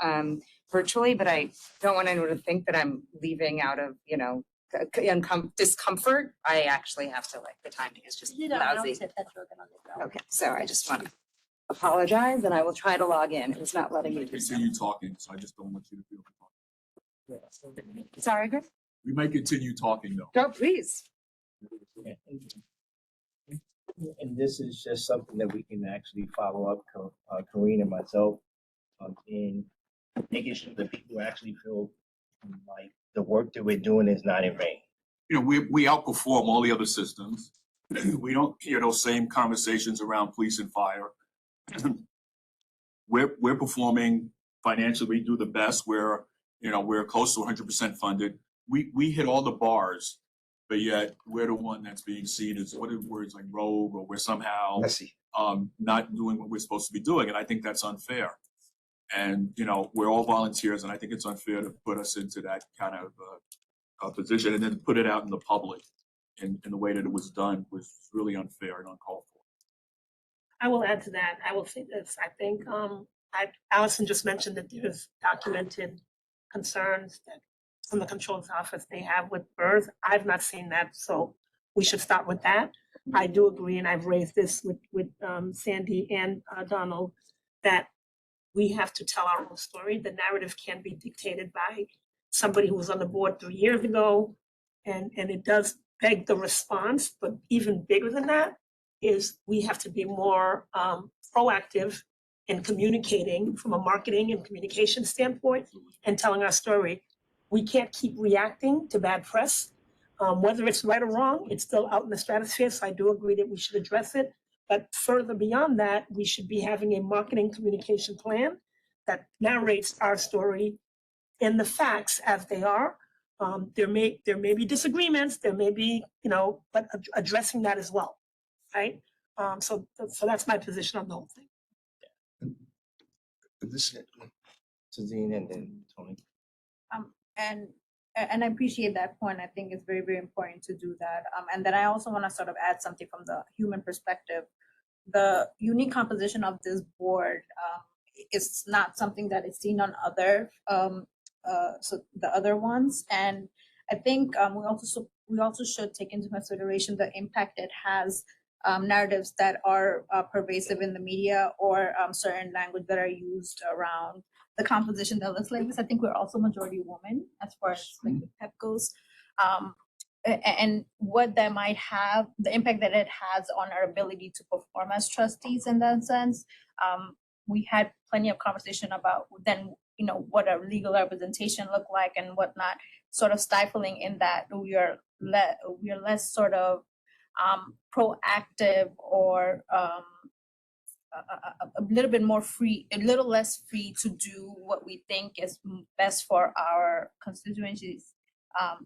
virtually, but I don't want anyone to think that I'm leaving out of, discomfort. I actually have to, the timing is just lousy. Okay, so I just want to apologize and I will try to log in. It's not letting me. Continue talking, so I just don't want you to feel. Sorry, Greg? We might continue talking though. No, please. And this is just something that we can actually follow up, Karine and myself, in making sure that people actually feel like the work that we're doing is not in vain. We outperform all the other systems. We don't hear those same conversations around police and fire. We're performing financially. We do the best. We're close to 100% funded. We hit all the bars, but yet we're the one that's being seen as, what are words like rogue, or we're somehow not doing what we're supposed to be doing. And I think that's unfair. And, we're all volunteers, and I think it's unfair to put us into that kind of position and then put it out in the public in the way that it was done was really unfair and uncalled for. I will add to that. I will say this. I think Allison just mentioned that there's documented concerns that from the controller's office they have with birth. I've not seen that, so we should start with that. I do agree, and I've raised this with Sandy and Donald, that we have to tell our own story. The narrative can't be dictated by somebody who was on the board 3 years ago, and it does beg the response. But even bigger than that is we have to be more proactive in communicating from a marketing and communication standpoint and telling our story. We can't keep reacting to bad press. Whether it's right or wrong, it's still out in the stratosphere, so I do agree that we should address it. But further beyond that, we should be having a marketing communication plan that narrates our story in the facts as they are. There may be disagreements, there may be, but addressing that as well, right? So that's my position on the whole thing. Tazeen and then Tony. And I appreciate that point. I think it's very, very important to do that. And then I also want to sort of add something from the human perspective. The unique composition of this board is not something that is seen on other so the other ones. And I think we also should take into consideration the impact it has, narratives that are pervasive in the media, or certain language that are used around the composition that looks like this. I think we're also majority women as far as the PEP goes. And what that might have, the impact that it has on our ability to perform as trustees in that sense. We had plenty of conversation about then, what our legal representation look like and whatnot, sort of stifling in that we are less sort of proactive, or a little bit more free, a little less free to do what we think is best for our constituencies.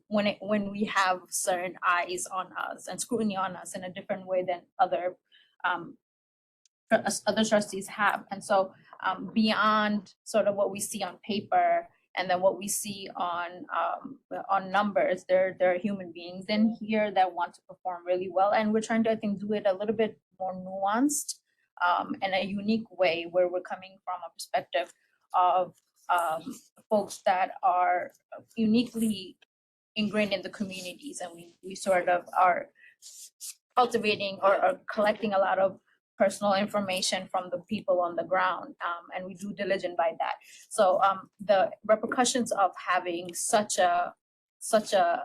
When we have certain eyes on us and scrutiny on us in a different way than other trustees have. And so beyond sort of what we see on paper and then what we see on numbers, there are human beings in here that want to perform really well. And we're trying to, I think, do it a little bit more nuanced in a unique way, where we're coming from a perspective of folks that are uniquely ingrained in the communities, and we sort of are cultivating or collecting a lot of personal information from the people on the ground, and we do diligent by that. So the repercussions of having such a such a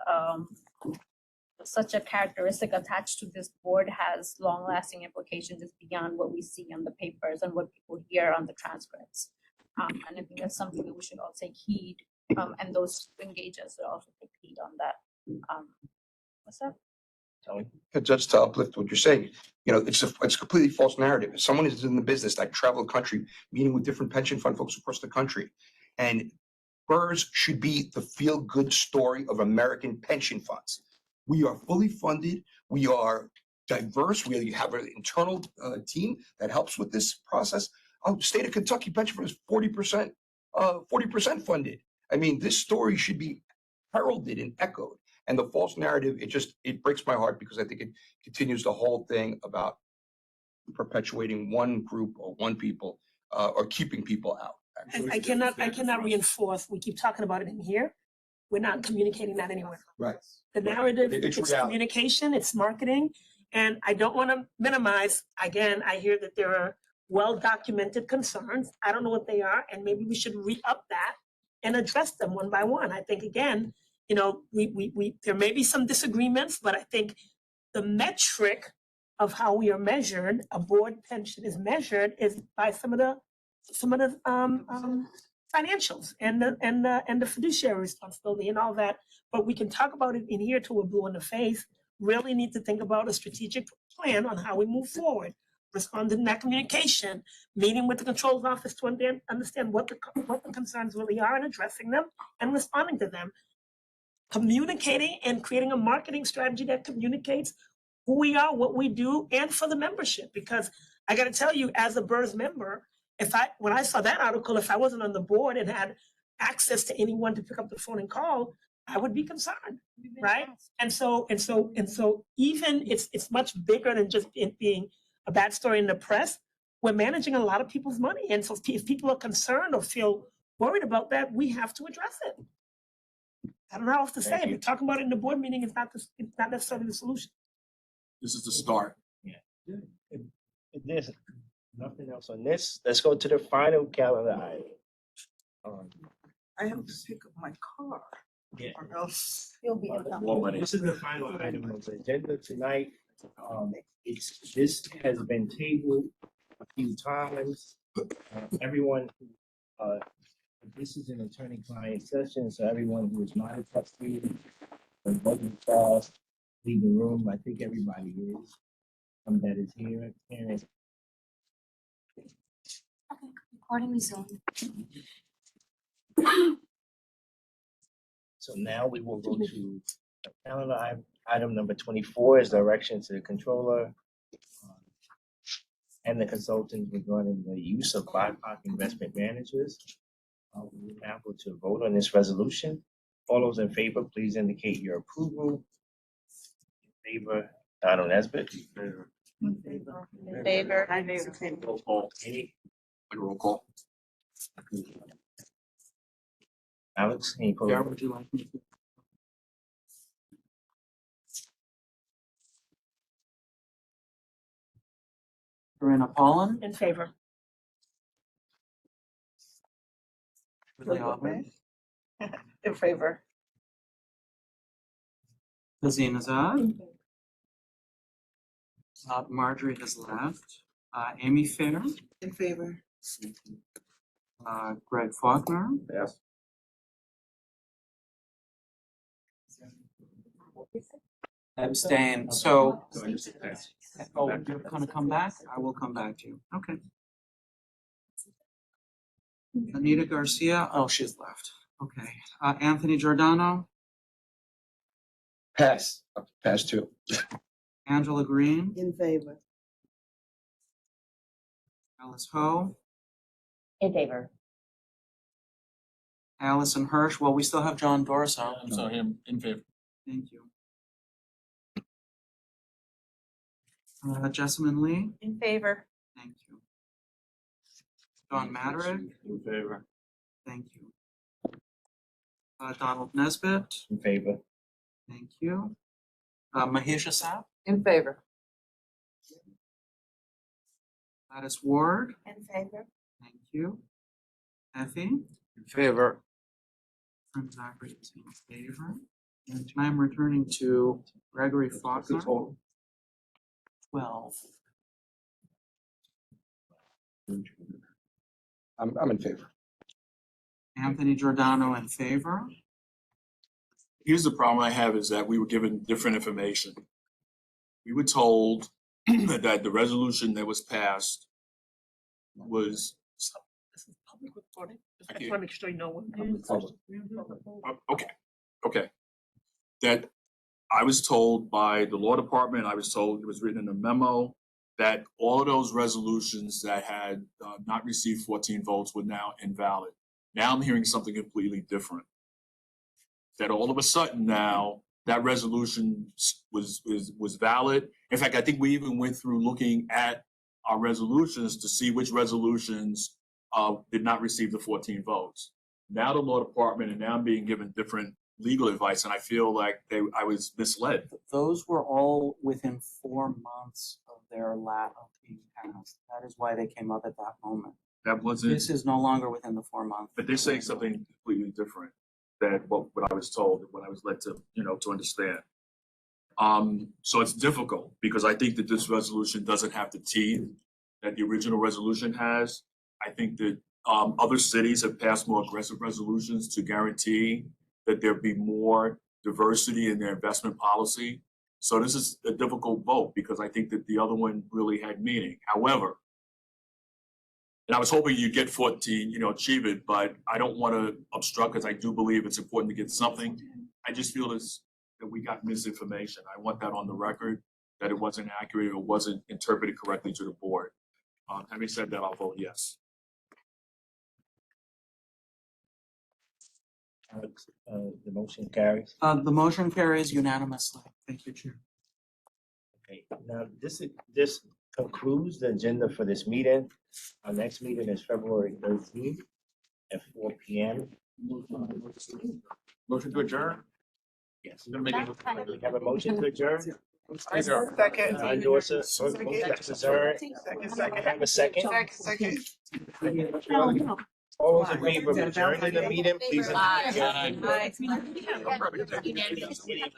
characteristic attached to this board has long-lasting implications just beyond what we see on the papers and what people hear on the transcripts. And I think that's something that we should all take heed, and those who engage us should also take heed on that. What's up? Tony? Just to uplift what you're saying, it's a completely false narrative. If someone is in the business, I travel the country, meeting with different pension fund folks across the country, and BERS should be the feel-good story of American pension funds. We are fully funded. We are diverse. We have an internal team that helps with this process. State of Kentucky pension fund is 40% funded. I mean, this story should be heralded and echoed. And the false narrative, it breaks my heart because I think it continues the whole thing about perpetuating one group or one people or keeping people out. I cannot reinforce, we keep talking about it in here. We're not communicating that anywhere. Right. The narrative, It's it's reality. communication, it's marketing. And I don't want to minimize, again, I hear that there are well-documented concerns. I don't know what they are, and maybe we should re-up that and address them one by one. I think, again, there may be some disagreements, but I think the metric of how we are measured, a board pension is measured, is by some of the financials and the fiduciary responsibility and all that. But we can talk about it in here till we're blue in the face. Really need to think about a strategic plan on how we move forward. Responding to that communication, meeting with the controls office to understand what the concerns really are and addressing them and responding to them. Communicating and creating a marketing strategy that communicates who we are, what we do, and for the membership. Because I got to tell you, as a BERS member, when I saw that article, if I wasn't on the board and had access to anyone to pick up the phone and call, I would be concerned, right? And so even it's much bigger than just it being a bad story in the press. We're managing a lot of people's money, and so if people are concerned or feel worried about that, we have to address it. I don't know how else to say it, but talking about it in the board meeting is not necessarily the solution. This is the start. If there's nothing else on this, let's go to the final calendar item. I have to pick up my car. Yeah. Or else. You'll be This is the final item of the agenda tonight. This has been tabled a few times. Everyone, this is an attorney-client session, so everyone who is not a trustee and wasn't fast, leave the room. I think everybody is. That is here. And Recording resumed. so now we will go to calendar item number 24 is direction to the controller and the consultant regarding the use of BIPOC investment managers. We will now go to vote on this resolution. All those in favor, please indicate your approval. In favor, Donald Nesbitt. In favor. Roll call. Any? Roll call. Alex, any Sarah, opposed? would you like me to? Corinna Pollan, In favor. Julie Aubrey, In favor. Lizzie Nazad. Marjorie has left. Amy Fair, In favor. Greg Faulkner. Yes. Abstain. So, oh, you're gonna come back? I will come back to you. Okay. Anita Garcia, oh, she's left. Okay. Anthony Giordano, Pass. Pass too. Angela Green, In favor. Alice Ho, In favor. Allison Hirsch. Well, we still have John Dorso. I'm sorry, I'm in favor. Thank you. Jessamine Lee, In favor. thank you. John Maderick, In favor. thank you. Donald Nesbitt, In favor. thank you. Mahisha Sapp, In favor. Gladys Ward, In favor. thank you. Effie, In favor. and Zachary is in favor. And I'm returning to Gregory Faulkner. 12. I'm in favor. Anthony Giordano in favor. Here's the problem I have is that we were given different information. We were told that the resolution that was passed was, This is public recording. I just want to make sure you know what. okay. That I was told by the law department, I was told it was written in a memo, that all of those resolutions that had not received 14 votes were now invalid. Now I'm hearing something completely different. That all of a sudden now, that resolution was valid. In fact, I think we even went through looking at our resolutions to see which resolutions did not receive the 14 votes. Now the law department, and now I'm being given different legal advice, and I feel like I was misled. Those were all within 4 months of their of being passed. That is why they came up at that moment. That wasn't. This is no longer within the 4 months. But they're saying something completely different than what I was told, what I was led to, to understand. So it's difficult because I think that this resolution doesn't have the teeth that the original resolution has. I think that other cities have passed more aggressive resolutions to guarantee that there be more diversity in their investment policy. So this is a difficult vote because I think that the other one really had meaning. However, and I was hoping you'd get 14, achieve it, but I don't want to obstruct because I do believe it's important to get something. I just feel that we got misinformation. I want that on the record, that it wasn't accurate or wasn't interpreted correctly to the board. Having said that, I'll vote yes. The motion carries. The motion carries unanimously. Thank you, Chair. Okay, now this concludes the agenda for this meeting. Our next meeting is February 13th at 4 p.m. Motion to adjourn? Yes. We have a motion to adjourn. Second. Endorse it. Motion to adjourn. Have a second. Second. All those in favor of adjourning the meeting, please. Aye. indicate.